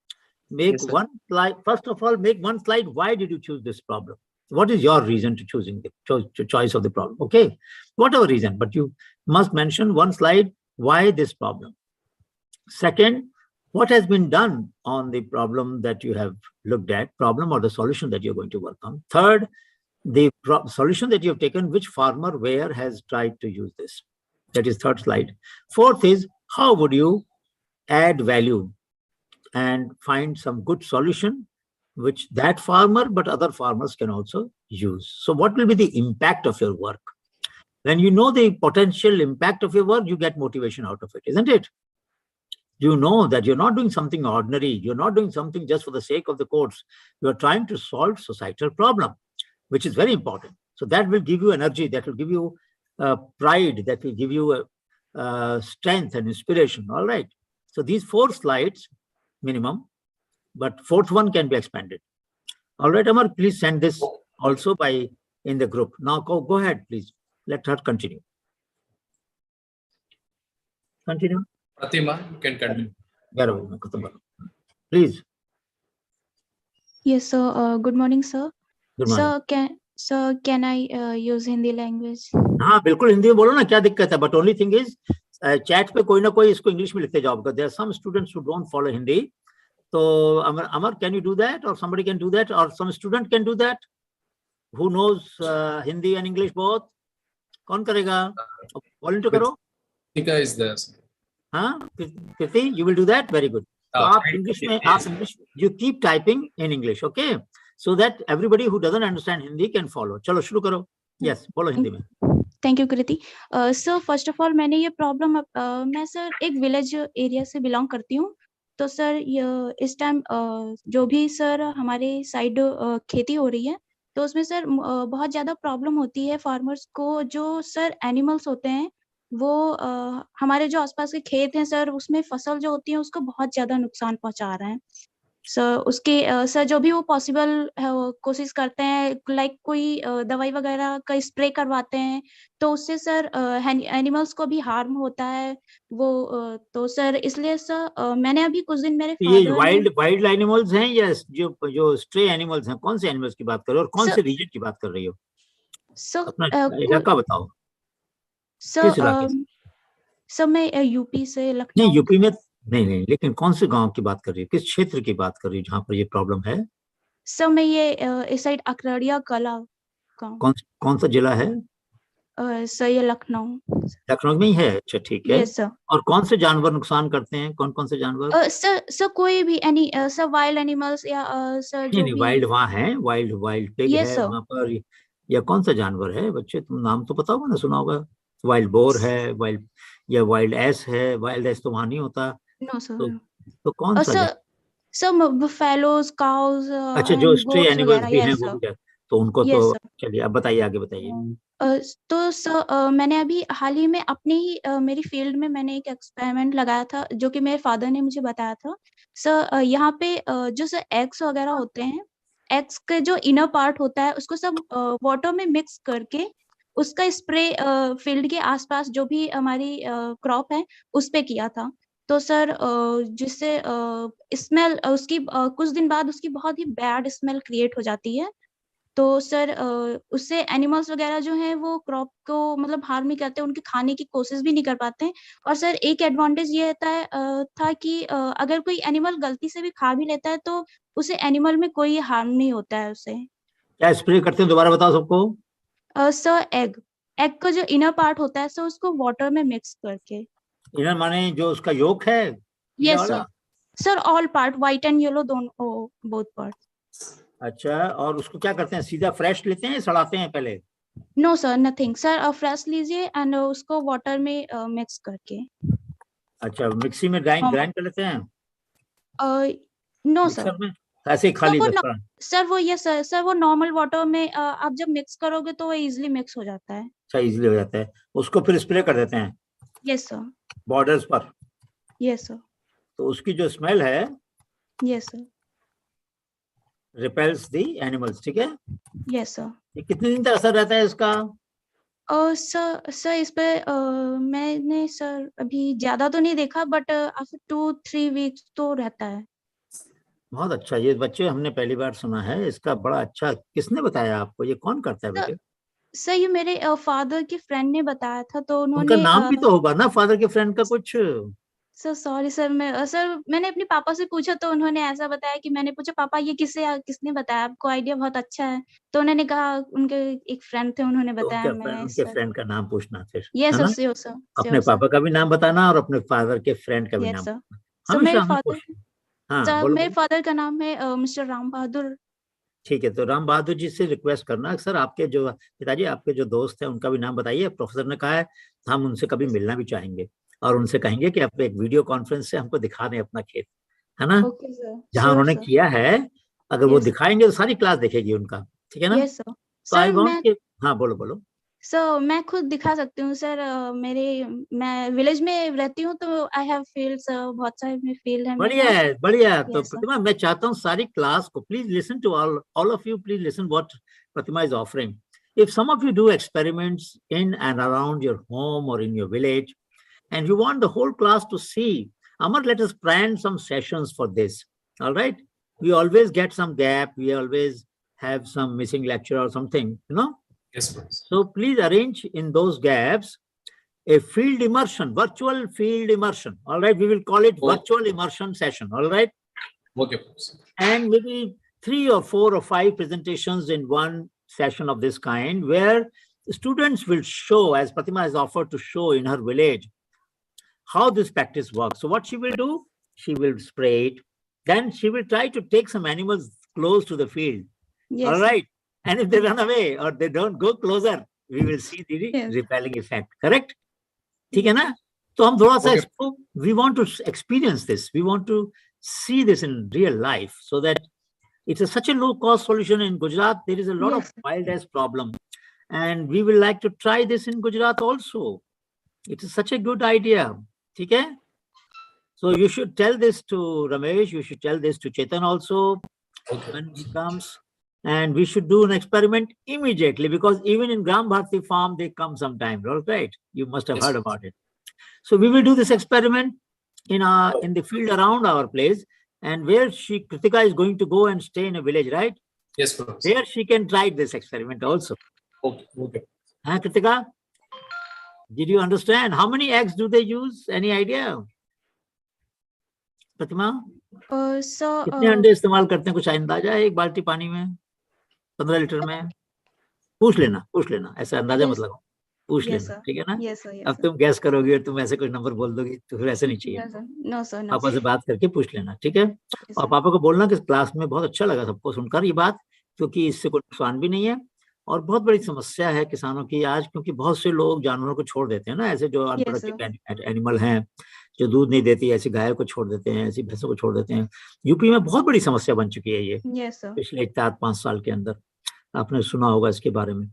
Make one slide. First of all, make one slide. Why did you choose this problem? What is your reason to choosing the choice of the problem? Okay, whatever reason, but you must mention one slide. Why this problem? Second, what has been done on the problem that you have looked at, problem or the solution that you're going to work on. Third, the solution that you have taken, which farmer where has tried to use this. That is third slide. Fourth is, how would you add value and find some good solution which that farmer but other farmers can also use. So what will be the impact of your work? When you know the potential impact of your work, you get motivation out of it, isn't it? You know that you're not doing something ordinary. You're not doing something just for the sake of the course. You're trying to solve societal problem, which is very important. So that will give you energy, that will give you pride, that will give you strength and inspiration. All right. So these 4 slides minimum, but 4th one can be expanded. All right, Amar, please send this also in the group. Now go ahead, please. Let her continue. Continue. Pratima, you can continue. Please. Yes, sir. Good morning, sir. Good morning. Can I use Hindi language? हाँ बिल्कुल हिंदी में बोलो ना, क्या दिक्कत है? But only thing is chat पे कोई ना कोई इसको इंग्लिश में लिखते जाओ, because there are some students who don't follow Hindi. So Amar, can you do that, or somebody can do that, or some student can do that? who knows Hindi and English both? कौन करेगा? Volunteer करो. Kritika is there. हाँ, Kriti, you will do that. Very good. तो आप English में, you keep typing in English, okay? So that everybody who doesn't understand Hindi can follow. चलो शुरू करो. Yes, बोलो हिंदी में. Thank you Kriti. Sir first of all मैंने ये प्रॉब्लम मैं सर एक विलेज एरिया से बिलोंग करती हूँ. तो सर इस टाइम जो भी सर हमारे साइड खेती हो रही है तो उसमें सर बहुत ज्यादा प्रॉब्लम होती है फार्मर्स को. जो सर एनिमल्स होते हैं वो हमारे जो आसपास के खेत हैं सर उसमें फसल जो होती है उसको बहुत ज्यादा नुकसान पहुंचा रहे हैं सर. उसके सर जो भी वो पॉसिबल है वो कोशिश करते हैं लाइक कोई दवाई वगैरह का स्प्रे करवाते हैं तो उससे सर एनिमल्स को भी हार्म होता है वो. तो सर इसलिए सर मैंने अभी कुछ दिन मेरे ये वाइल्ड एनिमल्स हैं या जो स्ट्रे एनिमल्स हैं? कौन से एनिमल्स की बात कर रहे हो और कौन से रीजन की बात कर रही हो? सर इलाका बताओ. सर मैं यूपी से लखनऊ. नहीं, यूपी में नहीं, लेकिन कौन से गांव की बात कर रही है, किस क्षेत्र की बात कर रही है जहाँ पर ये प्रॉब्लम है? सर मैं ये इस साइड अकरड़िया कला गाँव. कौन सा जिला है? सर ये लखनऊ में ही है. अच्छा ठीक है. सर. और कौन से जानवर नुकसान करते हैं? कौन से जानवर? सर कोई भी सर वाइल्ड एनिमल्स या सर जो नहीं, वाइल्ड वहाँ है, वाइल्ड पिग है वहाँ पर, या कौन सा जानवर है बच्चे? तुम नाम तो पता होगा ना, सुना होगा. वाइल्ड बोर है, वाइल्ड एस है. वाइल्ड एस तो वहाँ नहीं होता. No sir. तो कौन सा? Sir buffaloes, cows. अच्छा, जो स्ट्रे एनिमल्स भी हैं वो भी, तो उनको तो चलिए अब बताइए, आगे बताइए. तो सर मैंने अभी हाल ही में अपने ही मेरी फील्ड में मैंने एक एक्सपेरिमेंट लगाया था जो कि मेरे फादर ने मुझे बताया था. सर यहाँ पे जो सर एग्स वगैरह होते हैं, एग्स के जो इनर पार्ट होता है उसको सब वाटर में मिक्स करके उसका स्प्रे फील्ड के आसपास जो भी हमारी क्रॉप है उस पे किया था. तो सर जिससे स्मेल उसकी कुछ दिन बाद उसकी बहुत ही बैड स्मेल क्रिएट हो जाती है. तो सर उससे एनिमल्स वगैरह जो हैं वो क्रॉप को मतलब हार्म नहीं करते, उनके खाने की कोशिश भी नहीं कर पाते हैं. और सर एक एडवांटेज ये था कि अगर कोई एनिमल गलती से भी खा भी लेता है तो उसे एनिमल में कोई हार्म नहीं होता है उसे. क्या स्प्रे करते हैं दोबारा बताओ सबको? सर एग का जो इनर पार्ट होता है सर उसको वाटर में मिक्स करके. इनर माने जो उसका योक है? Yes sir all part white and yellow दोनों बोथ पार्ट. अच्छा, और उसको क्या करते हैं? सीधा फ्रेश लेते हैं, सड़ाते हैं पहले? No sir nothing sir. Fresh लीजिए एंड उसको वाटर में मिक्स करके. अच्छा, मिक्सी में ग्राइंड कर लेते हैं? नो सर, ऐसे खाली सर वो ये सर वो नॉर्मल वाटर में आप जब मिक्स करोगे तो वो इजीली मिक्स हो जाता है. अच्छा, इजीली हो जाता है. उसको फिर स्प्रे कर देते हैं? Yes sir. बॉर्डर्स पर? Yes sir. तो उसकी जो स्मेल है, yes sir, repels the animals. ठीक है. Yes sir. कितने दिन तक असर रहता है इसका? सर इस पे मैंने सर अभी ज्यादा तो नहीं देखा बट आफ्टर 2-3 वीक्स तो रहता है. बहुत अच्छा. ये बच्चे हमने पहली बार सुना है इसका. बड़ा अच्छा. किसने बताया आपको? ये कौन करता है बेटे? सर ये मेरे फादर के फ्रेंड ने बताया था. तो उन्होंने उनका नाम भी तो होगा ना फादर के फ्रेंड का कुछ? सर सॉरी सर, मैंने अपने पापा से पूछा तो उन्होंने ऐसा बताया कि मैंने पूछा पापा ये किसने बताया आपको? आइडिया बहुत अच्छा है. तो उन्होंने कहा उनके एक फ्रेंड थे, उन्होंने बताया. उनके फ्रेंड का नाम पूछना फिर. Yes sir. अपने पापा का भी नाम बताना और अपने फादर के फ्रेंड का भी नाम. मेरे फादर का नाम है मिस्टर राम बहादुर. ठीक है. तो राम बहादुर जी से रिक्वेस्ट करना सर, आपके जो पिताजी, आपके जो दोस्त हैं उनका भी नाम बताइए. प्रोफेसर ने कहा है हम उनसे कभी मिलना भी चाहेंगे और उनसे कहेंगे कि आप एक वीडियो कॉन्फ्रेंस से हमको दिखा दें अपना खेत, है ना? जहाँ उन्होंने किया है, अगर वो दिखाएंगे तो सारी क्लास देखेगी उनका. ठीक है ना? तो आई वांट. हाँ बोलो. सर मैं खुद दिखा सकती हूँ सर. मैं विलेज में रहती हूँ तो आई हैव फील्ड सर. बहुत सारे फील्ड है. बढ़िया. तो प्रतिमा, मैं चाहता हूँ सारी क्लास को please listen to all of you. Please listen what Pratima is offering. If some of you do experiments in and around your home और in your village and you want the whole class to see, Amar, let us plan some sessions for this. All right? We always get some gap. We always have some missing lecture or something, you know? Yes, please. So please arrange in those gaps a field immersion, virtual field immersion. All right? We will call it virtual immersion session. All right? Okay, please. And maybe 3 or 4 or 5 presentations in one session of this kind where students will show, as Pratima has offered to show in her village, how this practice works. So what she will do, she will spray it. Then she will try to take some animals close to the field. Yes, all right. And if they run away or they don't go closer, we will see the repelling effect. Correct? ठीक है ना? तो हम थोड़ा सा we want to experience this. We want to see this in real life so that it's such a low-cost solution. In Gujarat, there is a lot of wild ass problem. And we will like to try this in Gujarat also. It is such a good idea. Okay? So you should tell this to Ramesh. You should tell this to Chetan also when he comes. And we should do an experiment immediately, because even in Gram Bharati farm, they come sometime. Right? You must have heard about it. So we will do this experiment in the field around our place, and where Kritika is going to go and stay in a village, right? Yes, Professor. There she can try this experiment also. Okay. Huh, Kritika? Did you understand? How many eggs do they use? Any idea? Pratima? कितने अंडे इस्तेमाल करते हैं? कुछ अंदाजा है? एक बाल्टी पानी में 15 लीटर में? पूछ लेना ऐसा अंदाजा मत लगाओ, पूछ लेना, ठीक है ना? अब तुम गैस करोगे और तुम ऐसे कुछ नंबर बोल दोगे तो फिर ऐसे नहीं चाहिए। पापा से बात करके पूछ लेना, ठीक है? और पापा को बोलना कि क्लास में बहुत अच्छा लगा सबको सुनकर ये बात, क्योंकि इससे कोई नुकसान भी नहीं है। और बहुत बड़ी समस्या है किसानों की आज, क्योंकि बहुत से लोग जानवरों को छोड़ देते हैं ना, ऐसे जो अनप्रोडक्टिव एनिमल हैं जो दूध नहीं देती, ऐसी गाय को छोड़ देते हैं, ऐसी भैंसों को छोड़ देते हैं। यूपी में बहुत बड़ी समस्या बन चुकी है ये पिछले 4-5 साल के अंदर, आपने सुना होगा इसके बारे में।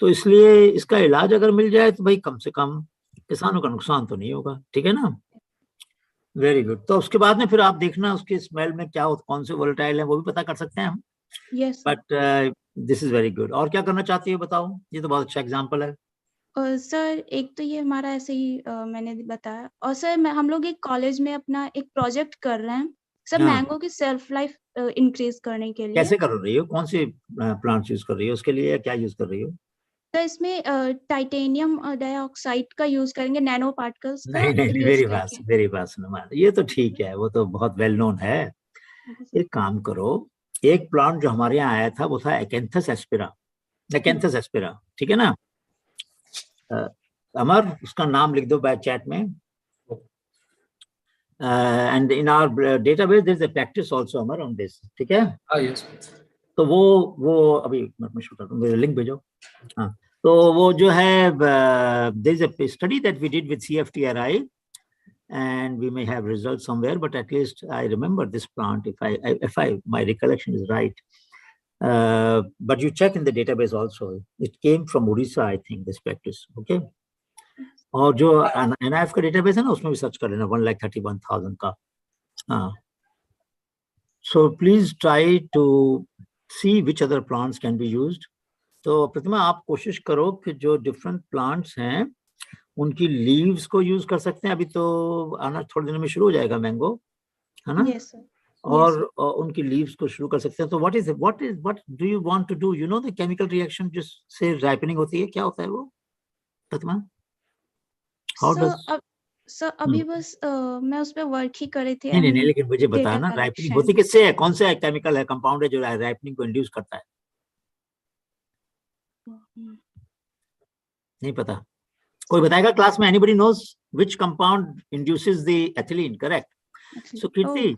तो इसलिए इसका इलाज अगर मिल जाए तो भाई कम से कम किसानों का नुकसान तो नहीं होगा, ठीक है ना? Very good. तो उसके बाद में फिर आप देखना उसके स्मेल में क्या कौन से वोलेटाइल है वो भी पता कर सकते हैं हम। But this is very good. और क्या करना चाहती है बताओ? ये तो बहुत अच्छा एग्जाम्पल है। सर एक तो ये हमारा ऐसे ही मैंने बताया, और सर हम लोग एक कॉलेज में अपना एक प्रोजेक्ट कर रहे हैं सर, मैंगो की सेल्फ लाइफ इंक्रीज करने के लिए। कैसे कर रही हो? कौन सी प्लांट्स यूज कर रही हो उसके लिए? क्या यूज कर रही हो? तो इसमें टाइटेनियम डाइऑक्साइड का यूज करेंगे, नैनो पार्टिकल्स का। नहीं, वेरी फास्ट। ये तो ठीक है, वो तो बहुत वेल नोन है। एक काम करो, एक प्लांट जो हमारे यहाँ आया था वो था एकेंथस एस्पेरा, ठीक है ना? अमर, उसका नाम लिख दो बैक चैट में। And in our database there is a practice also अमर ऑन दिस, ठीक है? यस। तो वो अभी मुझे लिंक भेजो। हाँ, तो वो जो है there is a study that we did with CFTRI and we may have results somewhere, but at least I remember this plant if my recollection is right. But you check in the database also. It came from Odisha, I think, this practice. Okay. और जो NIF का database है ना, उसमें भी search कर लेना 1,31,000 का। हाँ. So please try to see which other plants can be used. तो प्रतिमा आप कोशिश करो कि जो different plants हैं उनकी लीव्स को यूज कर सकते हैं। अभी तो आना थोड़े दिन में शुरू हो जाएगा मैंगो, है ना? yes, और उनकी लीव्स को शुरू कर सकते हैं। तो what do you want to do? You know the chemical reaction जिससे ripening होती है, क्या होता है वो प्रतिमा? सर अभी बस मैं उस पे वर्क ही कर रही थी। नहीं, लेकिन मुझे बताना राइपनिंग होती किससे है? कौन सा केमिकल है, कंपाउंड है जो राइपनिंग को इंड्यूस करता है? नहीं पता? कोई बताएगा क्लास में? Anybody knows which compound induces the ethylene? Correct. So Kriti,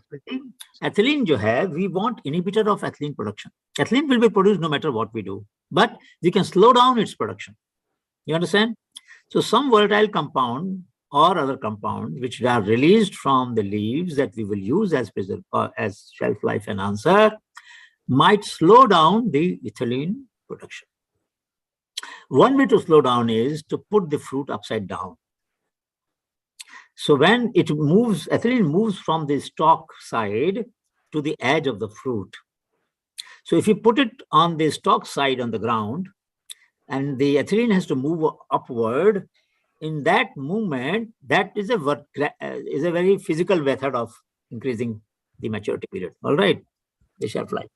ethylene जो है, we want inhibitor of ethylene production. Ethylene will be produced no matter what we do, but we can slow down its production. You understand? So some volatile compound or other compounds which are released from the leaves that we will use as shelf life enhancer might slow down the ethylene production. One way to slow down is to put the fruit upside down. So when it moves, ethylene moves from the stalk side to the edge of the fruit. So if you put it on the stalk side on the ground, and the ethylene has to move upward, in that movement, that is a very physical method of increasing the maturity period. All right, the shelf life.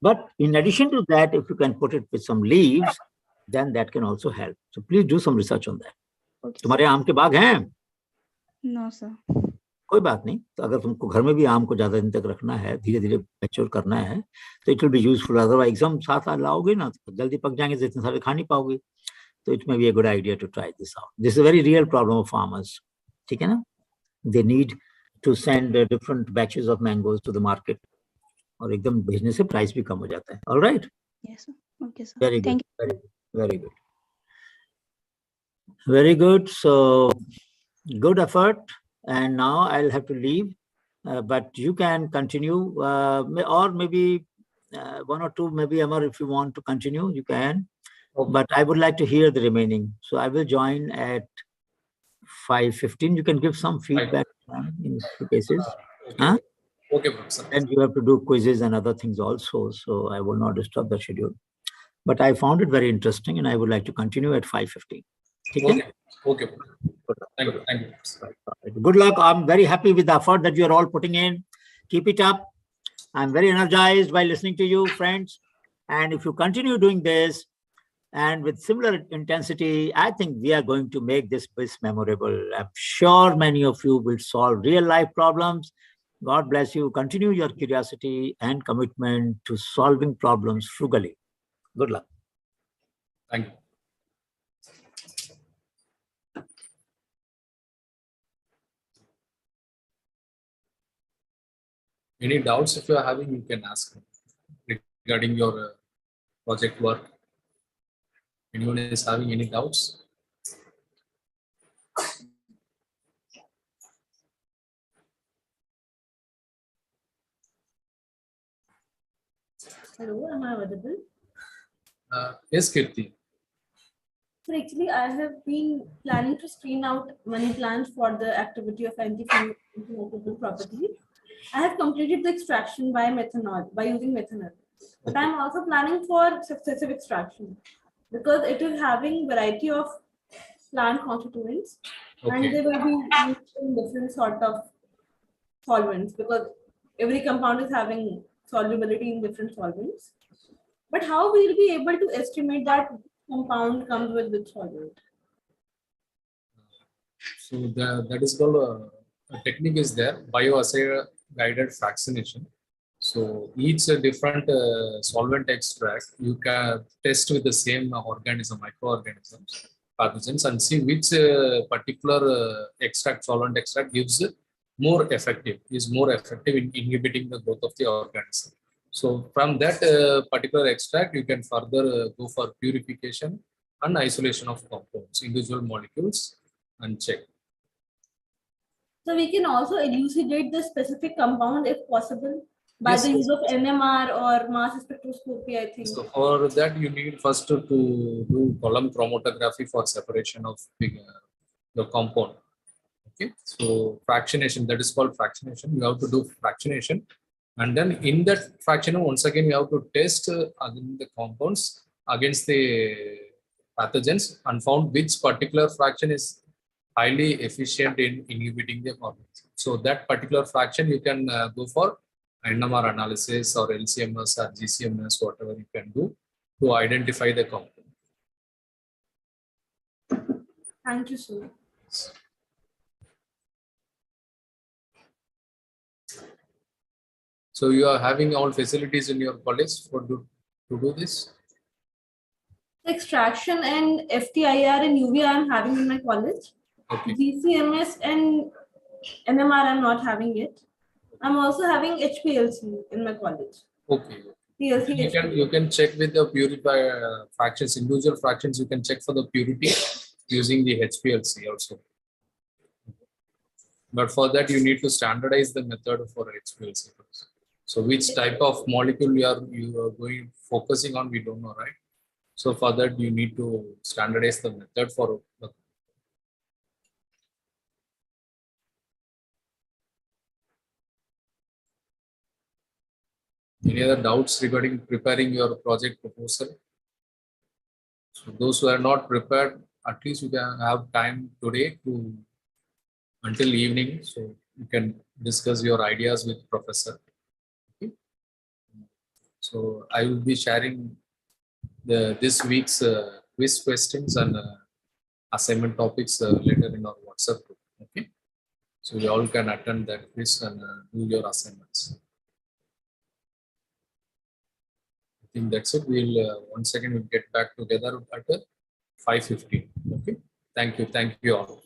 But in addition to that, if you can put it with some leaves, then that can also help. So please do some research on that. Okay, तुम्हारे आम के बाग हैं? No, sir. कोई बात नहीं, तो अगर तुमको घर में भी आम को ज्यादा दिन तक रखना है, धीरे धीरे मैच्योर करना है, तो it will be useful. Otherwise एकदम साथ लाओगे ना तो जल्दी पक जाएंगे, तो इतने सारे खा नहीं पाओगे। तो it may be a good idea to try this out. This is a very real problem of farmers, ठीक है ना। They need to send different batches of mangoes to the market, और एकदम भेजने से प्राइस भी कम हो जाता है। Alright, Yes, sir. Okay, sir. Very good, Thank you. Very good, very good, very good. So good effort, and now I'll have to leave, but you can continue, or maybe one or two, maybe Amar, if you want to continue, you can. Okay. But I would like to hear the remaining, so I will join at 5:15. You can give some feedback in few cases. Okay. Huh? Okay, professor. And you have to do quizzes and other things also, so I will not disturb the schedule. But I found it very interesting, and I would like to continue at 5:15. Okay. Okay. Thank you. Thank you. Good luck. I'm very happy with the effort that you are all putting in. Keep it up. I'm very energized by listening to you, friends. And if you continue doing this and with similar intensity, I think we are going to make this BIIS memorable. I'm sure many of you will solve real life problems. God bless you. Continue your curiosity and commitment to solving problems frugally. Good luck. Thank you. Any doubts if you are having, you can ask regarding your project work. Anyone is having any doubts? Hello, am I audible? Yes, Kirti. So actually, I have been planning to screen out money plants for the activity of anti-fungal intellectual property. I have completed the extraction by methanol, by using methanol. But I'm also planning for successive extraction because it is having variety of plant constituents, and they will be used in different sort of solvents because every compound is having solubility in different solvents. But how we will be able to estimate that compound comes with which solvent? So that is called a technique is there, bioassay guided fractionation. So each different solvent extract you can test with the same organism, microorganisms, pathogens, and see which particular extract, solvent extract gives more effective, is more effective in inhibiting the growth of the organism. So from that particular extract, you can further go for purification and isolation of compounds, individual molecules, and check. So we can also elucidate the specific compound if possible by the use of NMR or mass spectroscopy, I think. So for that, you need first to do column chromatography for separation of the compound. Okay, so fractionation, that is called fractionation. You have to do fractionation, and then in that fractionation, once again, you have to test the compounds against the pathogens and found which particular fraction is highly efficient in inhibiting the organism. So that particular fraction you can go for NMR analysis or LCMS or GCMS, whatever you can do to identify the compound. Thank you, sir. So you are having all facilities in your college for to do this? Extraction and FTIR and UV I am having in my college. Okay. GCMS and NMR I'm not having it. I'm also having HPLC in my college. Okay. PLC, you can check with the purifier fractions, individual fractions. You can check for the purity using the HPLC also. But for that, you need to standardize the method for HPLC. So which type of molecule you are going focusing on, we don't know, right? So for that, you need to standardize the method for the. Any other doubts regarding preparing your project proposal? So those who are not prepared, at least you can have time today to until evening, so you can discuss your ideas with professor. Okay. So I will be sharing this week's quiz questions and assignment topics later in our WhatsApp group. Okay. So you all can attend that quiz and do your assignments. I think that's it. We'll once again we'll get back together at 5:15. Okay. Thank you. Thank you all.